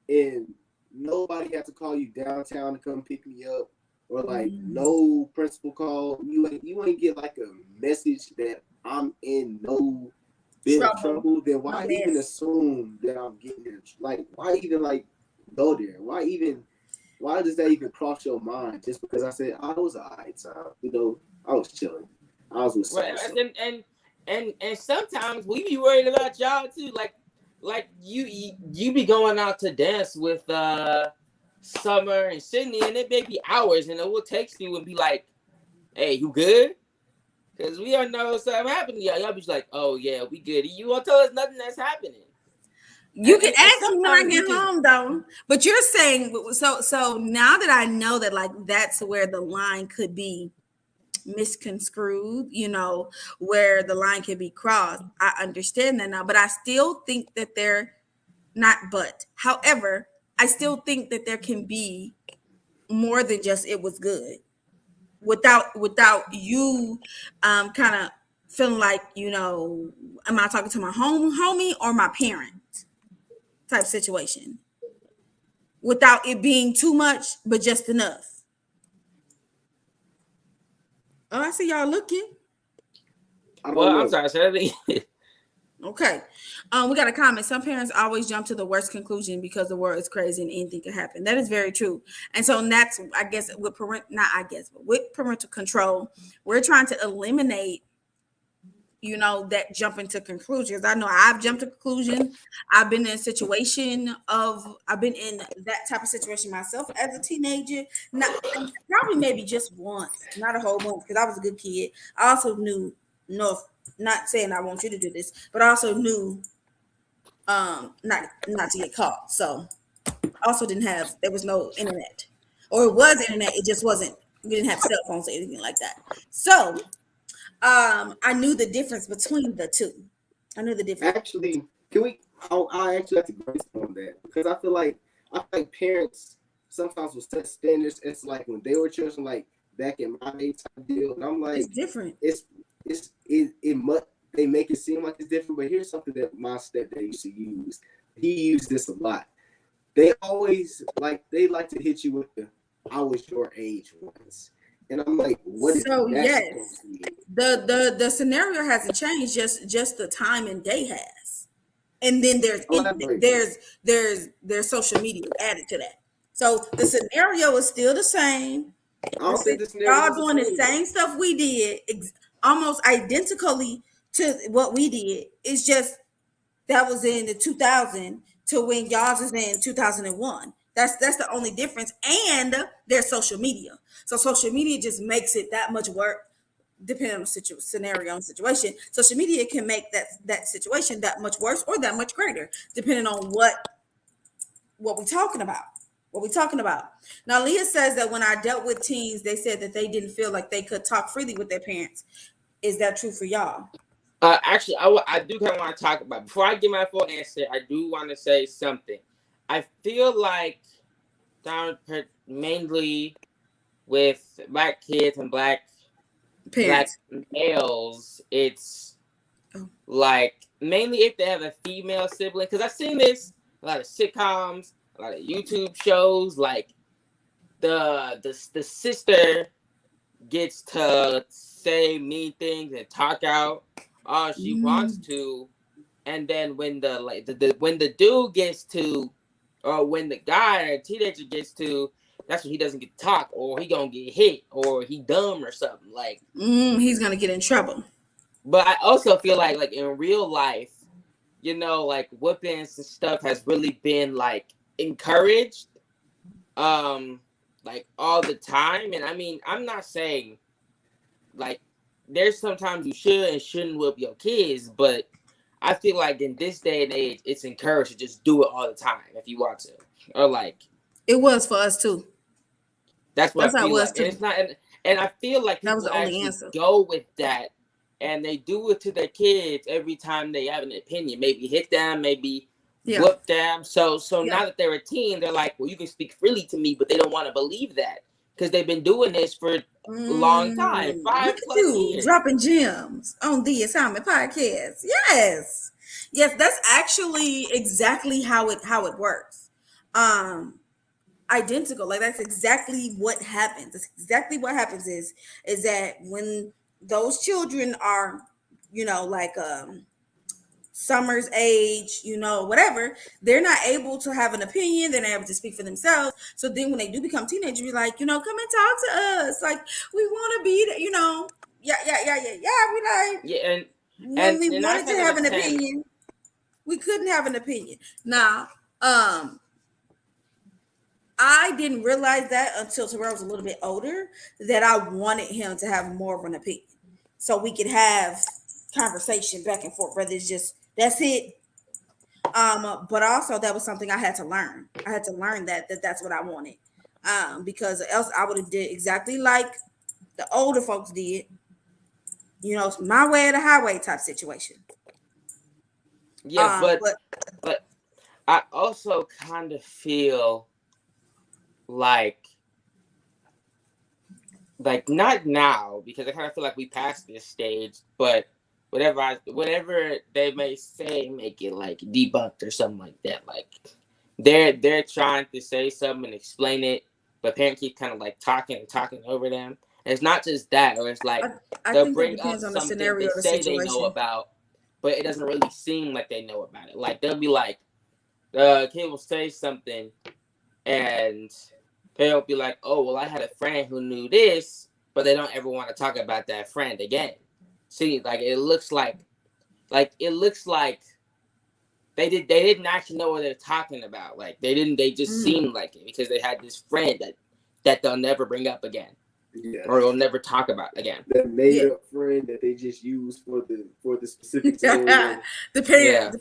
and nobody has to call you downtown to come pick me up, or like no principal call, you ain't get like a message that I'm in no bit of trouble, then why even assume that I'm getting in? Like why even like go there? Why does that even cross your mind? Just because I said I was alright time, I was chilling. I was with Right, someone. and sometimes we be worried about y'all too. Like you be going out to dance with Summer and Sydney, and it may be hours, and we'll text you and be like, "Hey, you good?" Because we don't know something happened to y'all. Y'all be like, "Oh yeah, we good." You won't tell us nothing that's happening. You can And ask me when I sometimes we get just home, though. But you're saying so now that I know that like that's where the line could be misconstrued, where the line can be crossed. I understand that now, but I still think that they're not. But however, I still think that there can be more than just it was good without you kind of feeling like am I talking to my homie or my parent type situation without it being too much but just enough. Oh, I see y'all looking. I don't well, I'm know. sorry, Shirley. Okay. We got a comment. Some parents always jump to the worst conclusion because the world is crazy and anything can happen. That is very true. And so that's, I guess, with parental control, we're trying to eliminate, that jumping to conclusions. I know I've jumped to conclusion. I've been in a situation I've been in that type of situation myself as a teenager. Not probably maybe just once, not a whole bunch, because I was a good kid. I also knew, no, not saying I want you to do this, but I also knew not to get caught. So I also didn't have, there was no internet. Or it was internet, it just wasn't, we didn't have cell phones or anything like that. So I knew the difference between the two. I knew the difference. Actually, can we? I actually have to brainstorm that because I feel like parents sometimes will set standards. It's like when they were children, like back in my day type deal, and I'm It's like, different. it must they make it seem like it's different. But here's something that my stepdad used to use. He used this a lot. They always they like to hit you with the "I was your age once," and I'm like, what is So that supposed yes, to mean? the scenario hasn't changed. Just the time and day has, and then Elaborate. there's social media added to that. So the scenario is still the same. I don't think this Y'all narrative is doing the the same. same stuff we did, almost identically to what we did. It's just that was in the 2000 to when y'all's is in 2001. That's the only difference. And there's social media. So social media just makes it that much work depending on the scenario and situation. Social media can make that situation that much worse or that much greater, depending on what we're talking about. What we're talking about. Now, Leah says that when I dealt with teens, they said that they didn't feel like they could talk freely with their parents. Is that true for y'all? Actually, I do kind of want to talk about, before I give my full answer, I do want to say something. I feel like mainly with black kids and black Parents. males, it's Oh. like mainly if they have a female sibling. Because I've seen this a lot of sitcoms, a lot of YouTube shows. Like the sister gets to say mean things and talk out all she wants Mm. to, and then when when the dude gets to, or when the guy or teenager gets to, that's when he doesn't get to talk, or he gonna get hit, or he dumb or something like. He's gonna get in trouble. But I also feel like in real life, like whippings and stuff has really been like encouraged, like all the time. And I mean, I'm not saying like there's sometimes you should and shouldn't whip your kids, but I feel like in this day and age, it's encouraged to just do it all the time if you want to, or like It was for us too. that's what That's I how it feel was like, and too. it's not, and I feel like That was people the only actually answer. go with that and they do it to their kids every time they have an opinion. Maybe hit them, maybe Yeah. whoop them. So Yeah. now that they're a teen, they're like, well, you can speak freely to me, but they don't want to believe that because they've been doing this for a long time, Look 5+ at you years. dropping gems on the assignment podcast. Yes, yes, that's actually exactly how it works. Identical, like that's exactly what happens. That's exactly what happens is that when those children are, like Summer's age, whatever, they're not able to have an opinion. They're not able to speak for themselves. So then when they do become teenagers, you're like, come and talk to us. Like, we want to be, yeah. We like, Yeah, when we and 9 wanted to times out have of an 10, opinion, we couldn't have an opinion. Now, I didn't realize that until Terrell was a little bit older, that I wanted him to have more of an opinion. So we could have conversation back and forth, whether it's just, that's it. But also that was something I had to learn. I had to learn that's what I wanted. Because else I would have did exactly like the older folks did. It's my way or the highway type situation. yeah, but But I also kind of feel like not now, because I kind of feel like we passed this stage, but whatever they may say, make it like debunked or something like that. Like they're trying to say something and explain it, but parents keep kind of like talking over them. And it's not just that, or it's like I they'll think that bring up depends on the something scenario they or the say they know situation. about, but it doesn't really seem like they know about it. Like they'll be like, the kid will say something, and they'll be like, "Oh, well, I had a friend who knew this," but they don't ever want to talk about that friend again. See, like it looks like they didn't actually know what they're talking about. Like they didn't. They just seemed like it because they had this friend that they'll never bring up again. Yeah. Or they'll never talk about again. That made up friend that they just use for the specific scenario. The parent,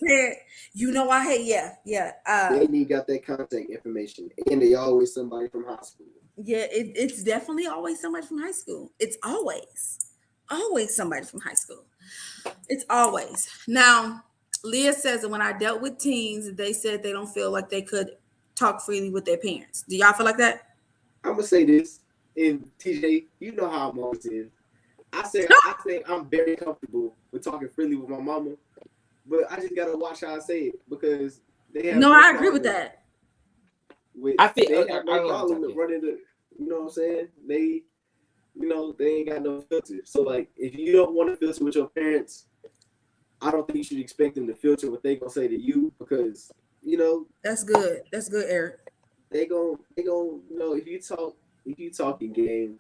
I hate, they ain't even got that contact information, and they always somebody from high school. Yeah, it's definitely always somebody from high school. It's always somebody from high school. It's always. Now, Leah says that when I dealt with teens, they said they don't feel like they could talk freely with their parents. Do y'all feel like that? I'm gonna say this, and TJ, you know how I'm always in. I say I'm very comfortable with talking freely with my mama, but I just gotta watch how I say it because they have. No, I agree with that. I feel they have no problem with running the. You know what I'm saying? They ain't got no filter. So like, if you don't want to filter with your parents, I don't think you should expect them to filter what they gonna say to you because That's good. That's good, Eric. They gon' if you talking game,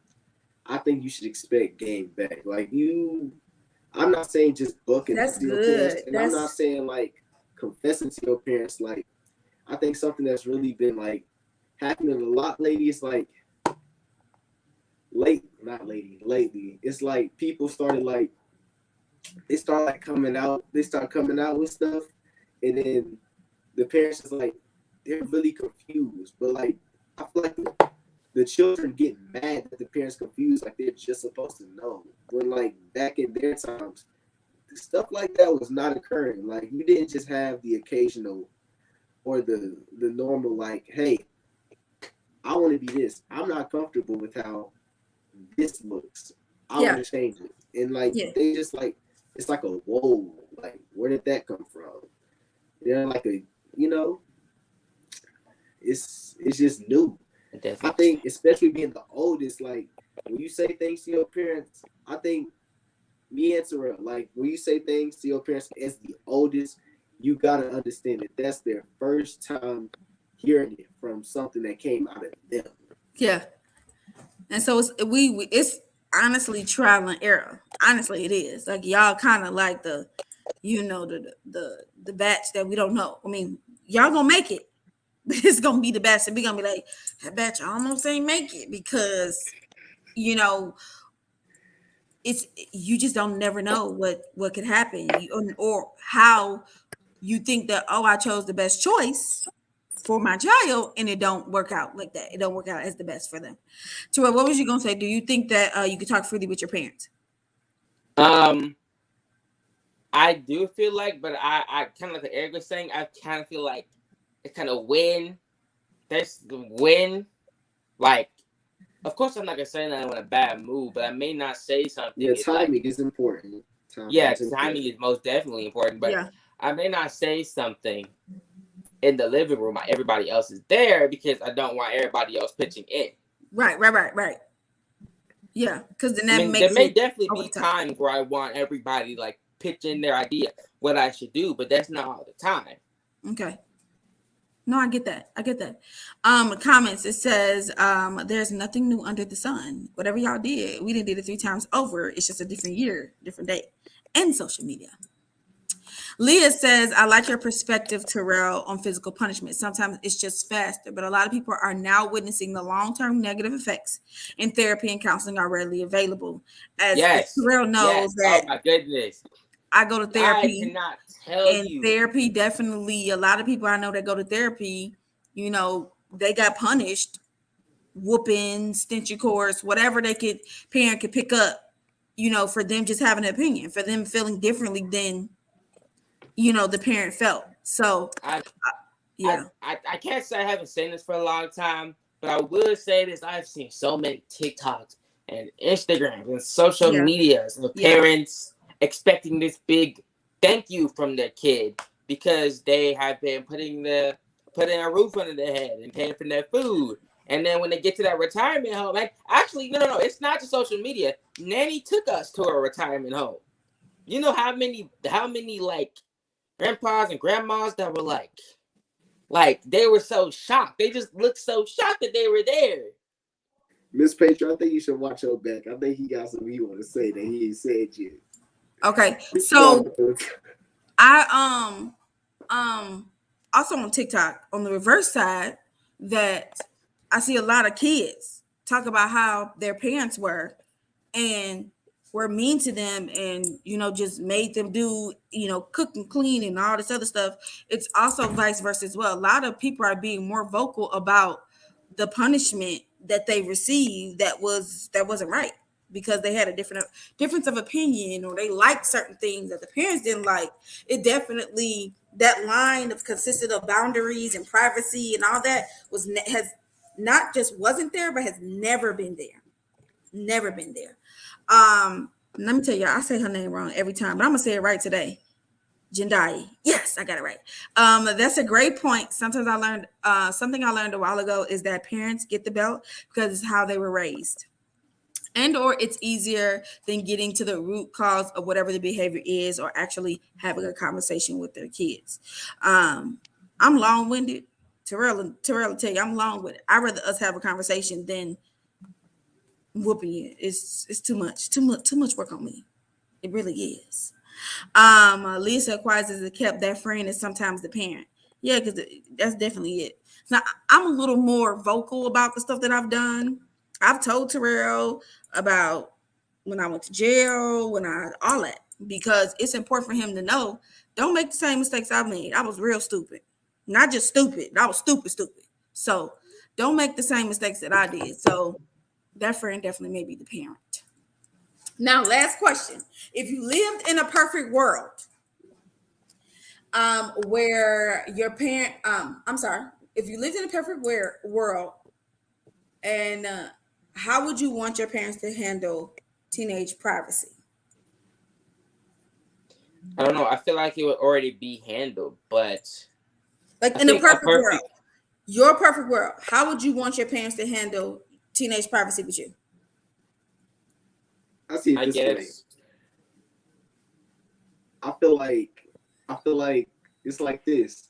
I think you should expect game back. Like I'm not saying just bucking That's to your good. parents, and I'm not saying like confessing to your parents. Like I think something that's really been like happening a lot lately is like lately. It's like people started like they start coming out with stuff, and then the parents is like they're really confused. But like I feel like the children get mad that the parents confused, like they're just supposed to know. When like back in their times, stuff like that was not occurring. Like you didn't just have the occasional or the normal like, hey, I want to be this. I'm not comfortable with how this looks. I want to change it. And like they just like it's like a whoa, like where did that come from? They're like it's just new. I think especially being the oldest, like when you say things to your parents, I think me and Terrell, like when you say things to your parents as the oldest, you gotta understand that that's their first time hearing it from something that came out of them. Yeah. And so it's honestly trial and error. Honestly, it is. Like y'all kind of like the batch that we don't know. I mean, y'all gonna make it. It's gonna be the best, and we're gonna be like, I bet you almost ain't make it because it's you just don't never know what could happen or how you think that I chose the best choice for my child and it don't work out like that. It don't work out as the best for them. Terrell, what was you gonna say? Do you think that you could talk freely with your parents? I do feel like, but I kind of like Eric was saying, I kind of feel like it's kind of when there's the win. Like, of course, I'm not gonna say that I'm in a bad mood, but I may not say something. Yeah, It's like, timing is important. yeah, Is important. timing is most definitely important, but Yeah. I may not say something in the living room while everybody else is there because I don't want everybody else pitching in. Right. Yeah, because then I that mean, there makes may it definitely over be the top. times where I want everybody like pitch in their idea what I should do, but that's not all the time. Okay. No, I get that. Comments, it says, there's nothing new under the sun. Whatever y'all did, we did it 3 times over. It's just a different year, different day. And social media. Leah says, I like your perspective, Terrell, on physical punishment. Sometimes it's just faster, but a lot of people are now witnessing the long-term negative effects, and therapy and counseling are rarely available. As Yes, Terrell knows yes. Oh that my goodness, I go to I therapy, cannot tell and you. therapy definitely, a lot of people I know that go to therapy, they got punished, whooping, stench course, whatever parent could pick up, for them just having an opinion, for them feeling differently than the parent felt. So I yeah. I can't say I haven't seen this for a long time, but I will say this: I've seen so many TikToks and Instagrams and social Yeah. medias of Yeah. parents expecting this big thank you from their kid because they have been putting a roof under their head and paying for their food. And then when they get to that retirement home, like actually, no, it's not just social media. Nanny took us to a retirement home. You know how many like grandpas and grandmas that were like they were so shocked. They just looked so shocked that they were there. Miss Patriot, I think you should watch your back. I think he got something he want to say that he ain't said yet. Okay. So I also on TikTok on the reverse side that I see a lot of kids talk about how their parents were and were mean to them and just made them do cook and clean and all this other stuff. It's also vice versa as well. A lot of people are being more vocal about the punishment that they received that wasn't right because they had a difference of opinion or they liked certain things that the parents didn't like. It definitely, that line of consisted of boundaries and privacy and all that has not just wasn't there but has never been there. Let me tell you, I say her name wrong every time, but I'm gonna say it right today. Jendai. Yes, I got it right. That's a great point. Sometimes I learned something I learned a while ago is that parents get the belt because it's how they were raised. And or it's easier than getting to the root cause of whatever the behavior is or actually having a conversation with their kids. I'm long-winded. Terrell will tell you I'm long-winded. I'd rather us have a conversation than whooping you. It's too much work on me. It really is. Lisa acquires as a kept that friend is sometimes the parent. Yeah, because that's definitely it. Now I'm a little more vocal about the stuff that I've done. I've told Terrell about when I went to jail, when I all that, because it's important for him to know. Don't make the same mistakes I made. I was real stupid. Not just stupid. I was stupid. So don't make the same mistakes that I did. So that friend definitely may be the parent. Now, last question. If you lived in a perfect world, where your parent, if you lived in a perfect world, and how would you want your parents to handle teenage privacy? I don't know. I feel like it would already be handled, but Like I in a think a perfect world, perfect. your perfect world, how would you want your parents to handle teenage privacy with you? I see it I this way. guess. I feel like it's like this.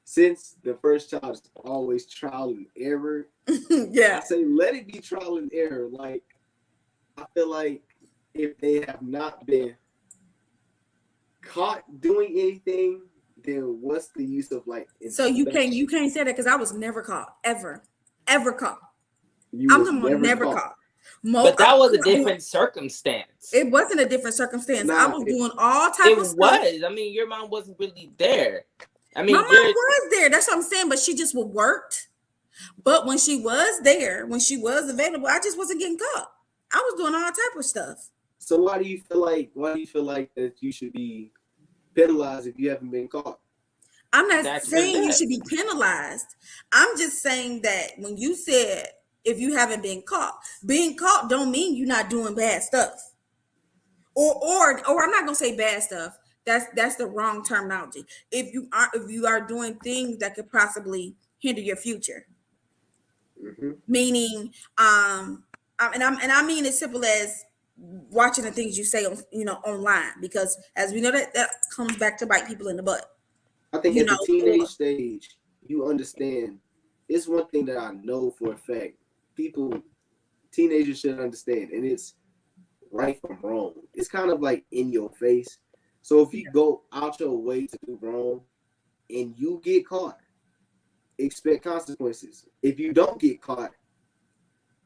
Since the first child is always trial and error, Yeah. I say let it be trial and error. Like I feel like if they have not been caught doing anything, then what's the use of like So inspection? you can't say that because I was never caught ever caught. You I'm was talking about never never caught. caught. But that was a different circumstance. It wasn't a different circumstance. I Nah, was doing all type of It stuff. was. I mean, your mom wasn't really there. I mean, My mom was there. That's what I'm saying. But she just worked. But when she was there, when she was available, I just wasn't getting caught. I was doing all type of stuff. So why do you feel like that you should be penalized if you haven't been caught. I'm not That's saying you that. should be penalized. I'm just saying that when you said if you haven't been caught, being caught don't mean you're not doing bad stuff. Or I'm not gonna say bad stuff. That's the wrong terminology. If you are doing things that could possibly hinder your future, Hmm. meaning and I mean as simple as watching the things you say on online, because as we know that comes back to bite people in the butt. I think You at know, the teenage or stage, you understand. It's one thing that I know for a fact. People, teenagers should understand, and it's right from wrong. It's kind of like in your face. So if you go out your way to do wrong and you get caught, expect consequences. If you don't get caught,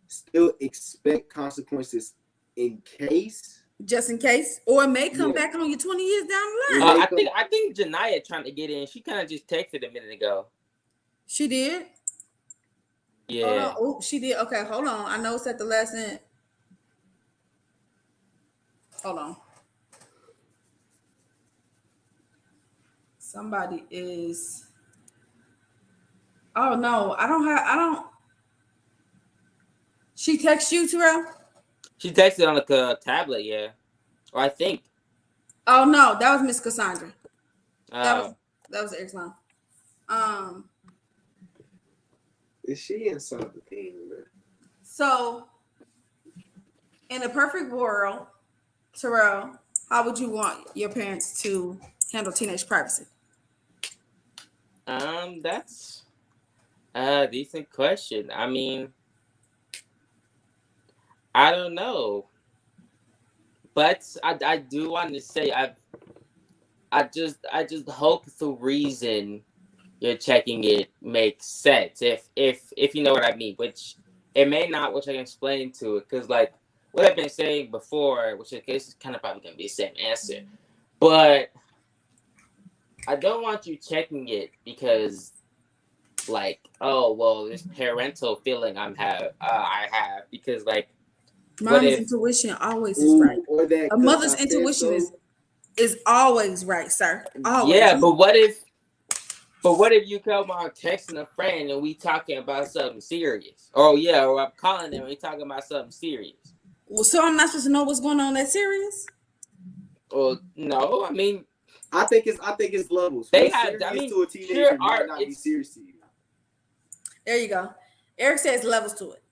still expect consequences in case. just in case, or it may come Yeah, back on you 20 years down the it line. may I come. think Janaya trying to get in. She kind of just texted a minute ago. She did. Hold on. Yeah. Oh, she did. Okay, hold on. I know it's at the last end. Hold on. Somebody is. Oh no, I don't have. I don't. She texts you, Terrell? She texted on the tablet. Yeah. Or I think. Oh no, that was Miss Cassandra. That was Oh. that was Eric's mom. Um. Is she inside the thing, man? So, in a perfect world, Terrell, how would you want your parents to handle teenage privacy? That's a decent question. I mean, I don't know, but I do want to say I just hope the reason you're checking it makes sense. If you know what I mean, which it may not, which I can explain to it, because like what I've been saying before, which I guess is kind of probably gonna be the same answer, but I don't want you checking it because like, oh well, this parental feeling I have, because like what Mom's if intuition always is right. Ooh, or that A because mother's I said intuition so. is always right, sir. Always. yeah, but what if you come on texting a friend and we talking about something serious? Oh yeah, or I'm calling them and we talking about something serious. Well, so I'm not supposed to know what's going on that serious? Well, no, I mean I think it's levels. they What's have. I serious mean, to a sure, teenager might not be it's serious to you. There you go. Eric says levels to it.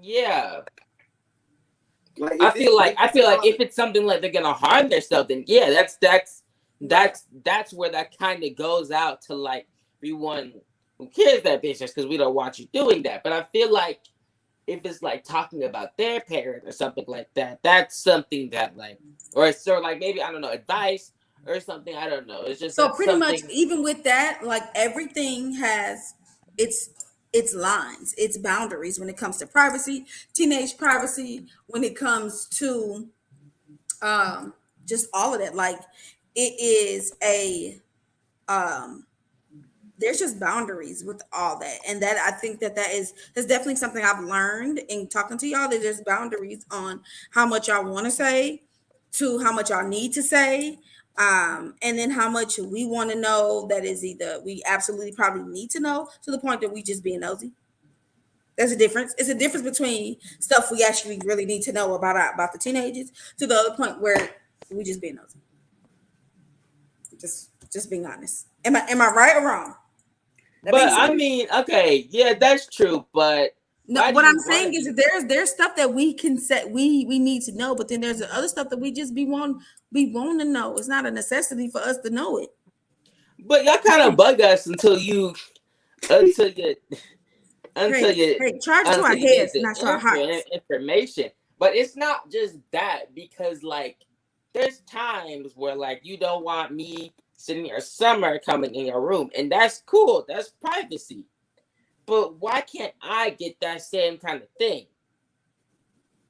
yeah. Like I if feel it's like if I it's feel like about if it's something like they're gonna harm themselves, then yeah, that's Right. that's where that kind of goes out to like everyone who cares that business because we don't want you doing that. But I feel like if it's like talking about their parent or something like that, that's something that like, or it's sort of like maybe I don't know advice or something. I don't know. It's just So that's pretty much, something. even with that, like everything has its its lines, its boundaries when it comes to privacy, teenage privacy, when it comes to um just all of that. Like it is a um there's just boundaries with all that, and that I think that's definitely something I've learned in talking to y'all, that there's boundaries on how much y'all want to say, to how much y'all need to say, and then how much we want to know, that is either we absolutely probably need to know to the point that we just being nosy. There's a difference. It's a difference between stuff we actually really need to know about the teenagers, to the other point where we just being nosy. Just being honest. Am I right or wrong? That But makes I sense. mean, okay, yeah, that's true. But No, why do what I'm you want to saying is be? that there's stuff that we can set, we need to know, but then there's the other stuff that we want to know. It's not a necessity for us to know it. But y'all kind of bug us until you Hey, until you hey, charge it to until our you need heads, the not to our hearts. information. But it's not just that because like there's times where like you don't want me sitting here summer coming in your room, and that's cool. That's privacy. But why can't I get that same kind of thing?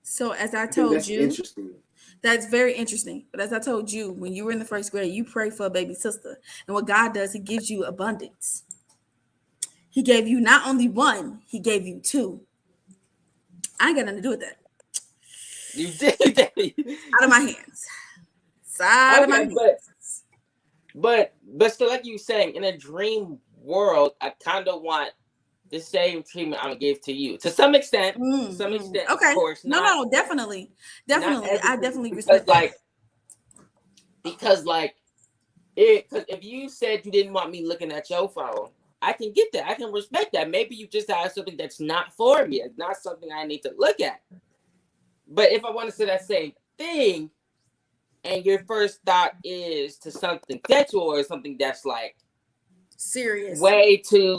So as I I think told that's you, interesting. that's very interesting. But as I told you, when you were in the first grade, you pray for a baby sister, and what God does, He gives you abundance. He gave you not only one, He gave you two. I ain't got nothing to do with that. You did. Out of my hands. It's out of my Okay, but hands. But still, like you saying, in a dream world, I kind of want the same treatment I'm gonna give to you. To some extent, of Okay. course, No, not no, definitely. not Definitely. I everything, definitely respect that. because like it. Because if you said you didn't want me looking at your phone, I can get that. I can respect that. Maybe you just have something that's not for me. It's not something I need to look at. But if I want to say that same thing, and your first thought is to something sexual or something that's like Serious. way too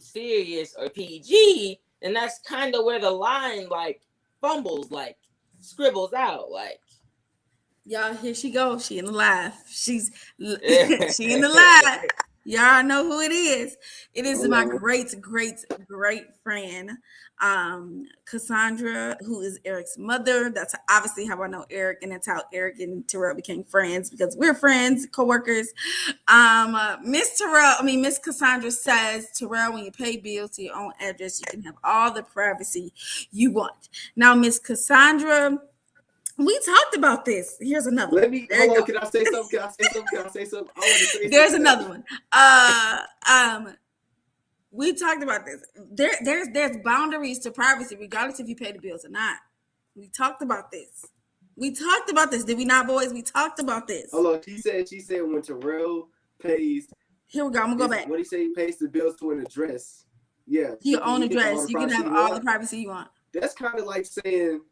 serious or PG, and that's kind of where the line like fumbles, like scribbles out, like Y'all, here she goes. She in the live. She's she in the live. Y'all know who it is. It is my Hello. great friend, Cassandra, who is Eric's mother. That's obviously how I know Eric, and that's how Eric and Terrell became friends, because we're friends, co-workers. Miss Cassandra says, Terrell, when you pay bills to your own address, you can have all the privacy you want. Now, Miss Cassandra, we talked about this. Here's another one. Let me There you hold go. on. Can I say something? Can I say something? Can I say something? I want to say There's something. another one. We talked about this. There's boundaries to privacy, regardless if you pay the bills or not. We talked about this. We talked about this. Did we not, boys? We talked about this. Hold on. She said when Terrell pays. Here we go. I'm gonna go back. What do you say? He pays the bills to an address. Yeah. Your own you get all address. the You can privacy have you all want. the privacy you want. That's kind of like saying.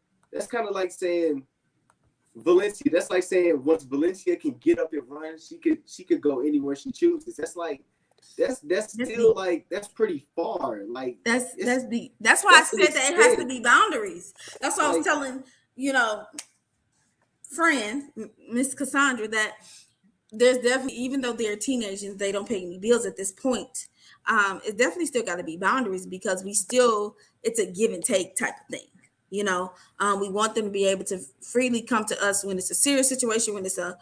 Valencia. That's like saying once Valencia can get up and run, she could go anywhere she chooses. That's like that's still deep. like that's pretty far. Like that's deep. That's why I said that it has to be boundaries. That's why I was telling friend Miss Cassandra that there's definitely, even though they're teenagers, they don't pay any bills at this point. It definitely still got to be boundaries, because it's a give and take type of thing. We want them to be able to freely come to us when it's a serious situation, when it's a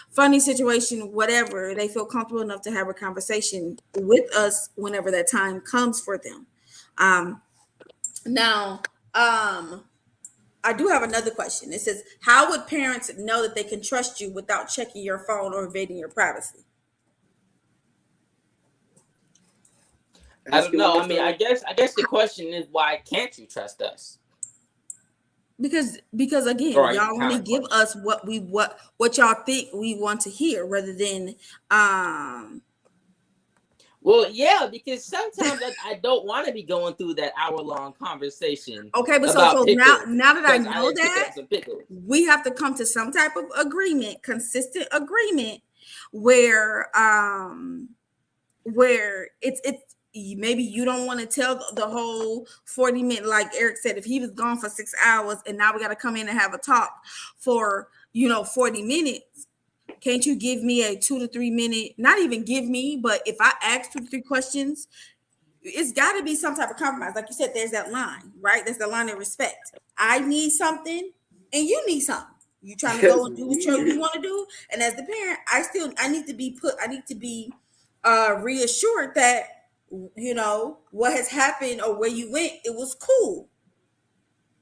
funny situation, whatever. They feel comfortable enough to have a conversation with us whenever that time comes for them. Now, I do have another question. It says, how would parents know that they can trust you without checking your phone or invading your privacy? I don't know. I mean, I guess the question is, why can't you trust us? Because again, y'all only give us what y'all think we want to hear, rather than Well, yeah, because sometimes I don't want to be going through that hour-long conversation. Okay, but so now that I know that, we have to come to some type of agreement, consistent agreement, where it's maybe you don't want to tell the whole 40 minutes, like Eric said, if he was gone for 6 hours and now we got to come in and have a talk for 40 minutes. Can't you give me a 2 to 3 minute, not even give me, but if I ask 2 to 3 questions, it's got to be some type of compromise. Like you said, there's that line, right? There's the line of respect. I need something and you need something. You trying to go and do what you want to do. And as the parent, I need to be reassured that, what has happened or where you went, it was cool.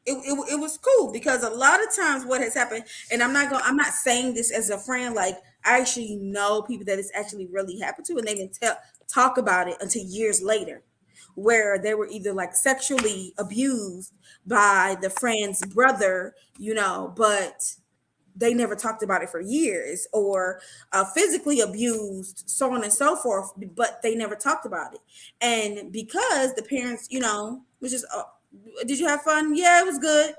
It was cool, because a lot of times what has happened, and I'm not saying this as a friend, like I actually know people that it's actually really happened to, and they didn't talk about it until years later, where they were either like sexually abused by the friend's brother, but they never talked about it for years, or physically abused, so on and so forth, but they never talked about it. And because the parents, was just, did you have fun? Yeah, it was good.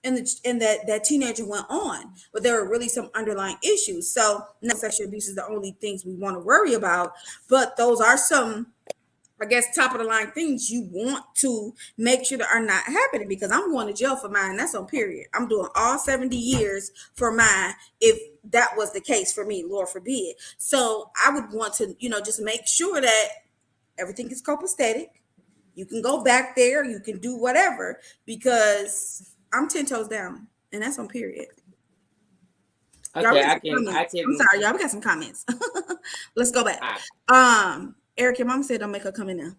And that teenager went on, but there were really some underlying issues. So no, sexual abuse is the only things we want to worry about, but those are some, I guess, top of the line things you want to make sure that are not happening, because I'm going to jail for mine. That's on period. I'm doing all 70 years for mine if that was the case for me, Lord forbid. So I would want to, just make sure that everything is copacetic. You can go back there, you can do whatever, because I'm 10 toes down, and that's on period. Okay, I can. I'm sorry, y'all. We got some comments. Let's go back. Eric, your mom said don't make her come in now.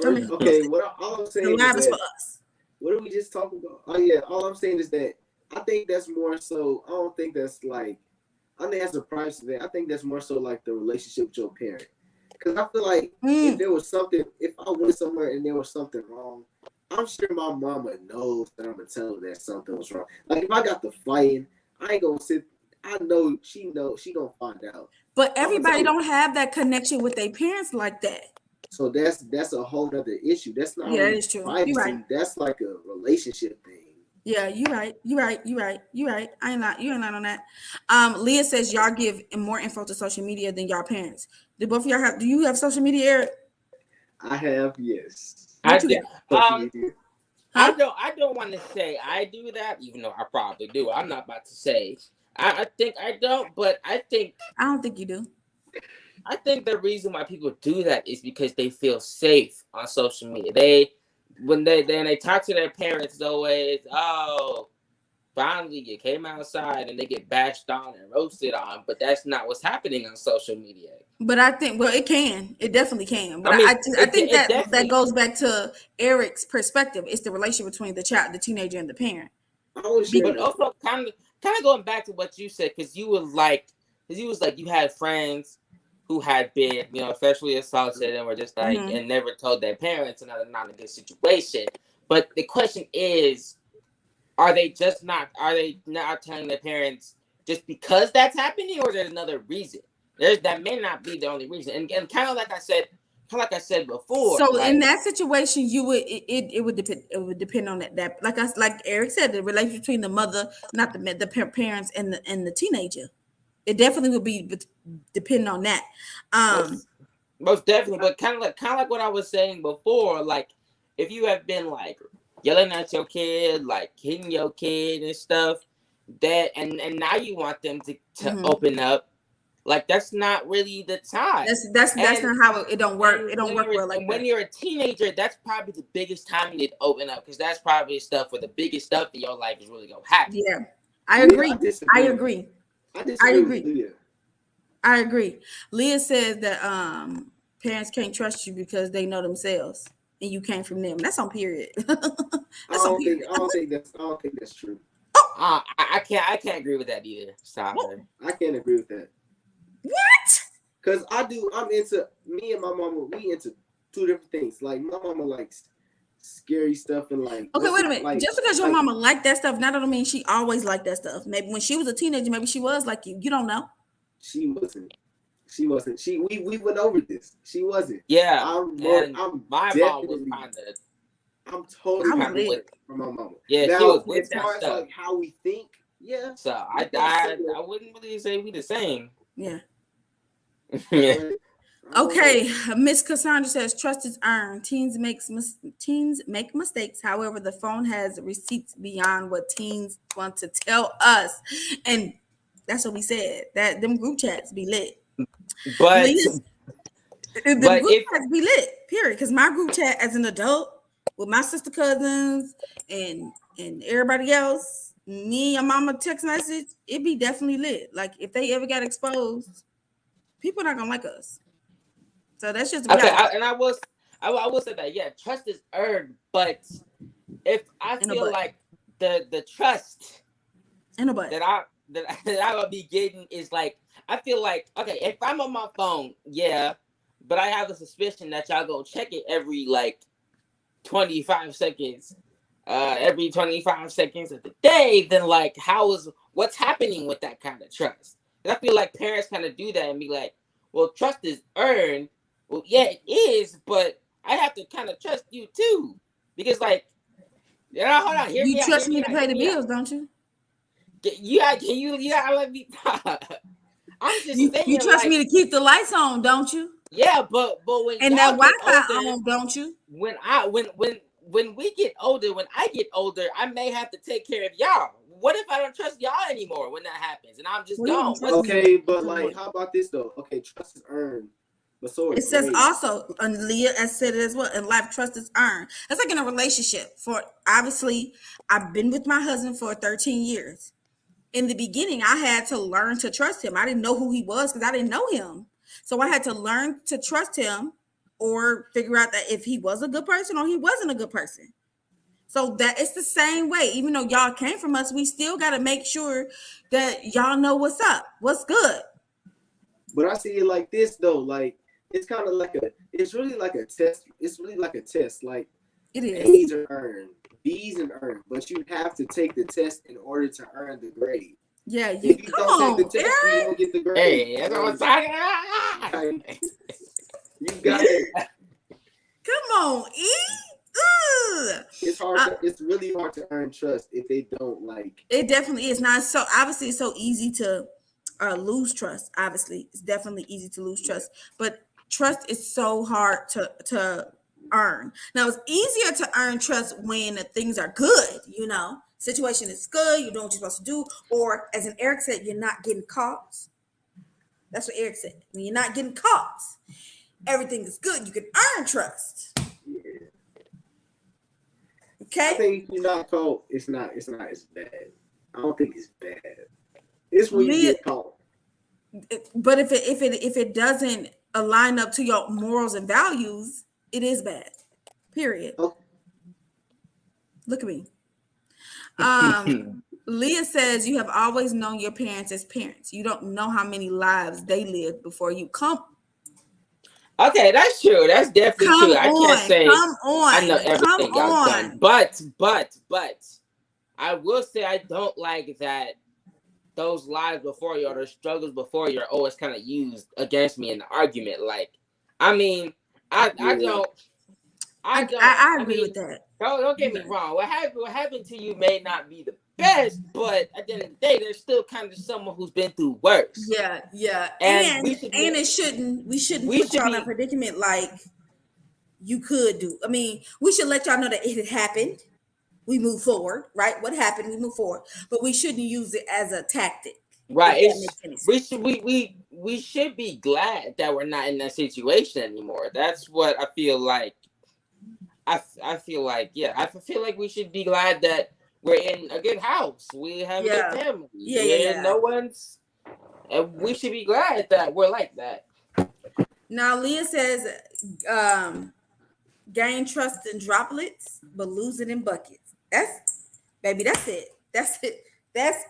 Okay, all I'm saying is that, for us. What did we just talk about? Oh yeah, all I'm saying is that I think that's more so. I don't think that's like. I think that's a privacy thing. I think that's more so like the relationship with your parent. Because I feel like if there was something, if I went somewhere and there was something wrong, I'm sure my mama knows that I'm gonna tell her that something was wrong. Like if I got the fighting, I ain't gonna sit. I know she gonna find out. But everybody don't have that connection with their parents like that. So that's a whole other issue. That's not Yeah, that only is true. privacy. You're right. That's like a relationship thing. Yeah, you're right. You're right. You're right. You're right. I ain't not. You ain't not on that. Leah says y'all give more info to social media than y'all parents. Do both of y'all have? Do you have social media, Eric? I have, yes. What you got? Social media. Huh? I don't want to say I do that, even though I probably do. I'm not about to say. I think I don't, but I don't think you do. I think the reason why people do that is because they feel safe on social media. When they talk to their parents, it's always, oh, finally you came outside, and they get bashed on and roasted on. But that's not what's happening on social media. But I think, well, it definitely can. But I think that goes back to Eric's perspective. It's the relationship between the child, the teenager, and the parent. But also kind of going back to what you said, because you was like you had friends who had been, sexually assaulted and were just like, and never told their parents, and not in a good situation. But the question is, are they not telling their parents just because that's happening, or there's another reason? That may not be the only reason. And kind of like I said before. So in that situation, it would depend on that like Eric said, the relationship between the mother, not the parents, and the teenager. It definitely would be depending on that. Most definitely, but kind of like what I was saying before, like if you have been like yelling at your kid, like hitting your kid and stuff, that and now you want them to open up. Like that's not really the time. That's not how it don't work. It don't work well like that. When you're a teenager, that's probably the biggest time you need to open up, because that's probably the stuff where the biggest stuff in your life is really gonna happen. Yeah, I agree. I agree. Leah says that parents can't trust you because they know themselves and you came from them. That's on period. I don't think that's true. I can't agree with that either. Sorry. I can't agree with that. What? Because me and my mama, we into two different things. Like my mama likes scary stuff and like. Okay, wait a minute. Just because your mama liked that stuff, that don't mean she always liked that stuff. Maybe when she was a teenager, maybe she was like you. You don't know. She wasn't. We went over this. She wasn't. Yeah. My mom was kind of. I'm totally with from my mama. Yeah, now, she was with as far as like how we think, yeah. So I wouldn't really say we the same. Yeah. Yeah. Okay, Miss Cassandra says trust is earned. Teens make mistakes. However, the phone has receipts beyond what teens want to tell us, and that's what we said. That them group chats be lit. But the group chats be lit. Period. Because my group chat as an adult with my sister cousins and everybody else, me and mama text message, it be definitely lit. Like if they ever got exposed, people not gonna like us. So that's just okay. I will say that trust is earned, but if I feel like the trust that I will be getting is like, I feel like, okay, if I'm on my phone, but I have a suspicion that y'all gonna check it every like 25 seconds, every 25 seconds of the day, then like what's happening with that kind of trust? And I feel like parents kind of do that and be like, well, trust is earned. Well, yeah, it is, but I have to kind of trust you too, because like, hold on, you trust me to pay the bills, don't you? You gotta let me talk. I'm just saying, you trust me to keep the lights on, don't you? Yeah, but when and that Wi-Fi on, don't you? When we get older, when I get older, I may have to take care of y'all. What if I don't trust y'all anymore when that happens and I'm just gone? Okay, but like, how about this though? Okay, trust is earned. But so it says also, and Leah has said it as well, in life, trust is earned. That's like in a relationship. For obviously, I've been with my husband for 13 years. In the beginning, I had to learn to trust him. I didn't know who he was because I didn't know him. So I had to learn to trust him or figure out that if he was a good person or he wasn't a good person. So that it's the same way. Even though y'all came from us, we still got to make sure that y'all know what's up, what's good. But I see it like this though, like it's kind of like it's really like a test. It's really like a test. Like It is. A's are earned, B's are earned, but you have to take the test in order to earn the grade. Yeah, If you you come don't on, take the test, you Eric. don't get the grade. Hey, that's what I'm talking about. You got it. Come on, E. Ugh. It's hard. It's really hard to earn trust if they don't like. It definitely is not so. Obviously, it's so easy to lose trust. Obviously, it's definitely easy to lose trust, but trust is so hard to earn. Now, it's easier to earn trust when things are good. You know, situation is good. You're doing what you're supposed to do, or as an Eric said, you're not getting caught. That's what Eric said. When you're not getting caught, everything is good. You can earn trust. Yeah. Okay. I think if you're not caught, it's not as bad. I don't think it's bad. It's when you get caught. But if it doesn't align up to your morals and values, it is bad. Period. Oh. Look at me. Leah says you have always known your parents as parents. You don't know how many lives they lived before you come. Okay, that's true. That's definitely true. I can't say I know everything y'all done, but I will say I don't like that those lies before you or the struggles before you are always kind of used against me in the argument. Like, I mean, I agree with that. Don't get me wrong. What happened to you may not be the best, but at the end of the day, there's still kind of someone who's been through worse. Yeah. And we shouldn't put y'all in a predicament like you could do. I mean, we should let y'all know that it had happened. We move forward, right? What happened? We move forward, but we shouldn't use it as a tactic. Right. We should be glad that we're not in that situation anymore. That's what I feel like. I feel like we should be glad that we're in a good house. We have a good family. No one's, and we should be glad that we're like that. Now, Leah says, gain trust in droplets, but lose it in buckets. That's it. That's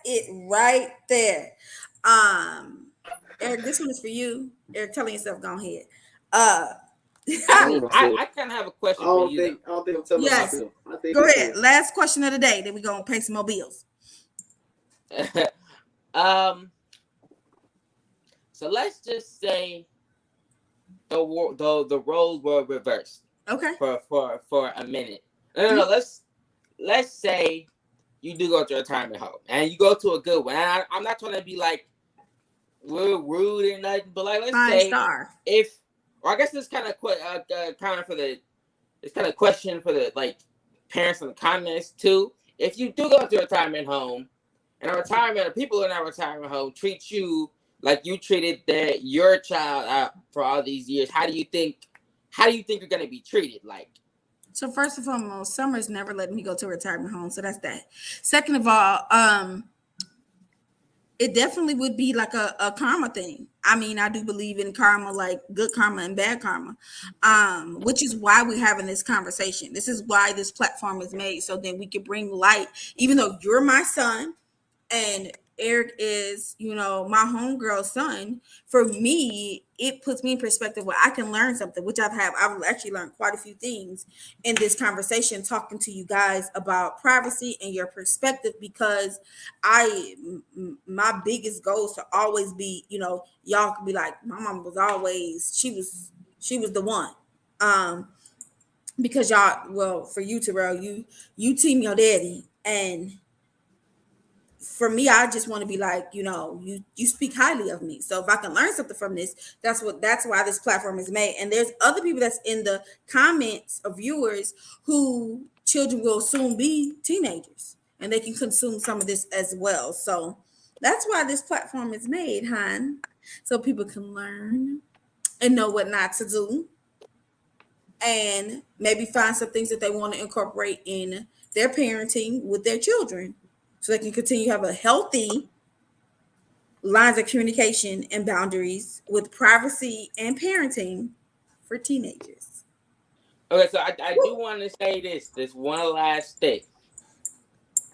it right there. Eric, this one is for you. Eric, telling yourself, go ahead. I kind of have a question for you. I don't think I'm telling myself. Go ahead. Last question of the day. Then we're gonna pay some more bills. So let's just say the roles were reversed. Okay. For a minute. No. Let's say you do go to a retirement home and you go to a good one. And I'm not trying to be like rude or nothing, but like let's say I guess this kind of it's kind of question for the like parents in the comments too. If you do go to a retirement home and people in that retirement home treat you like you treated your child for all these years, how do you think you're gonna be treated? Like, so first and foremost, Summer's never letting me go to a retirement home, so that's that. Second of all, it definitely would be like a karma thing. I mean, I do believe in karma, like good karma and bad karma, which is why we're having this conversation. This is why this platform is made, so that we can bring light. Even though you're my son and Eric is, my homegirl's son, for me, it puts me in perspective where I can learn something, which I've actually learned quite a few things in this conversation, talking to you guys about privacy and your perspective, because my biggest goal is to always be, y'all can be like, my mom was always, she was the one. Because y'all, well, for you, Terrell, you team your daddy, and for me, I just want to be like, you speak highly of me. So if I can learn something from this, that's why this platform is made. And there's other people that's in the comments of viewers who children will soon be teenagers, and they can consume some of this as well. So that's why this platform is made, hon, so people can learn and know what not to do, and maybe find some things that they want to incorporate in their parenting with their children, so they can continue to have a healthy lines of communication and boundaries with privacy and parenting for teenagers. Okay, so I do want to say this one last thing.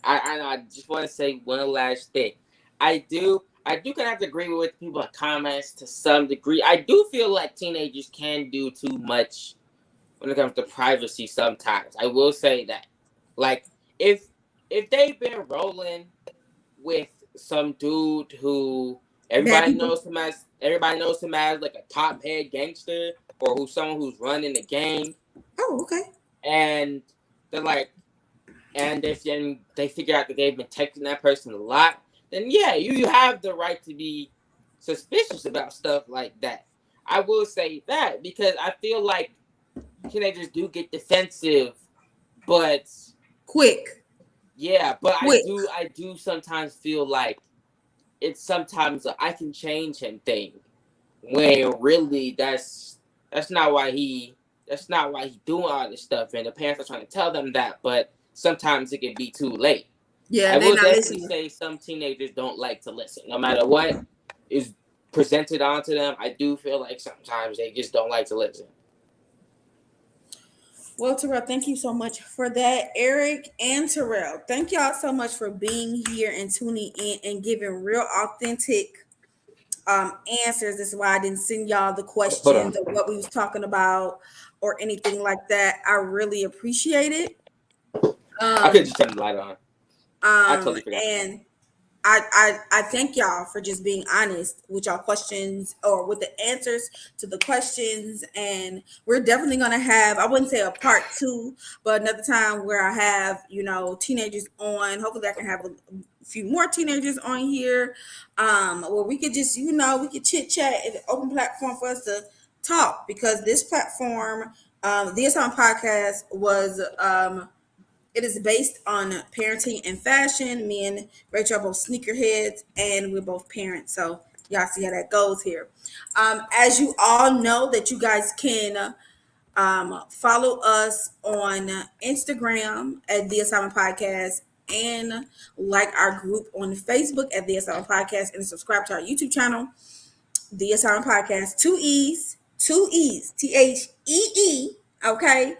I just want to say one last thing. I do kind of have to agree with people's comments to some degree. I do feel like teenagers can do too much when it comes to privacy sometimes. I will say that. Like if they've been rolling with some dude who Bad people. everybody knows him as like a top head gangster, or who's someone who's running the gang, Oh, okay. and they're like, and if then they figure out that they've been texting that person a lot, then yeah, you have the right to be suspicious about stuff like that. I will say that because I feel like teenagers do get defensive, but Quick. yeah, but Quick. I do sometimes feel like it's sometimes a I can change him thing, when really that's not why he doing all this stuff, and the parents are trying to tell them that, but sometimes it can be too late. Yeah, I they're will not definitely listening. say some teenagers don't like to listen, no matter what is presented onto them. I do feel like sometimes they just don't like to listen. Well, Terrell, thank you so much for that. Eric and Terrell, thank y'all so much for being here and tuning in and giving real authentic answers. This is why I didn't send y'all the Hold on. questions or what we was talking about or anything like that. I really appreciate it. I could Um, just turn the light on. I totally forgot. and I thank y'all for just being honest with y'all questions or with the answers to the questions. And we're definitely gonna have, I wouldn't say a part two, but another time where I have, teenagers on. Hopefully I can have a few more teenagers on here. Where we could just, we could chit chat at an open platform for us to talk, because this platform, the Asylum Podcast was it is based on parenting and fashion. Me and Rachel are both sneakerheads, and we're both parents. So y'all see how that goes here. As you all know, that you guys can follow us on Instagram at the Asylum Podcast, and like our group on Facebook at the Asylum Podcast, and subscribe to our YouTube channel, the Asylum Podcast. Two E's, THEE. Okay.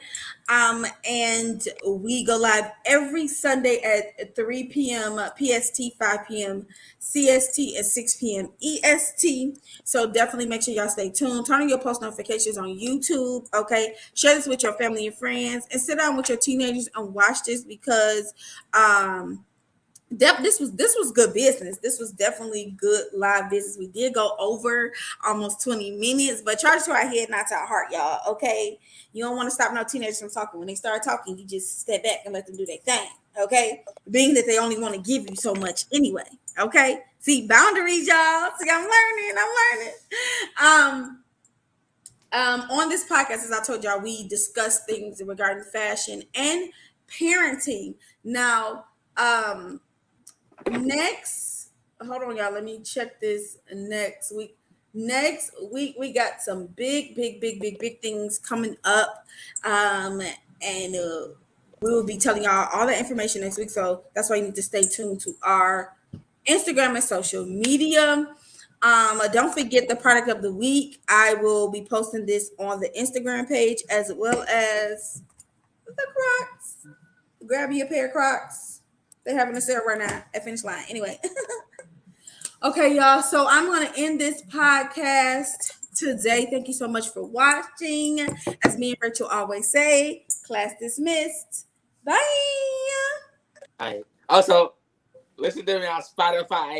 And we go live every Sunday at 3 p.m. PST, 5 p.m. CST, and 6 p.m. EST. So definitely make sure y'all stay tuned. Turn on your post notifications on YouTube. Okay. Share this with your family and friends, and sit down with your teenagers and watch this, because this was good business. This was definitely good live business. We did go over almost 20 minutes, but charge to our head, not to our heart, y'all. Okay, you don't want to stop no teenagers from talking. When they start talking, you just step back and let them do their thing. Okay, being that they only want to give you so much anyway. Okay, see, boundaries, y'all. See, I'm learning. On this podcast, as I told y'all, we discuss things regarding fashion and parenting. Now, next, hold on, y'all, let me check this. Next week we got some big things coming up, and we will be telling y'all all the information next week, so that's why you need to stay tuned to our Instagram and social media. Don't forget the product of the week. I will be posting this on the Instagram page, as well as the Crocs. Grab you a pair of Crocs. They're having a sale right now at Finish Line. Anyway. Okay, y'all. So I'm going to end this podcast today. Thank you so much for watching. As me and Rachel always say, class dismissed. Bye. All right. Also, listen to me on Spotify.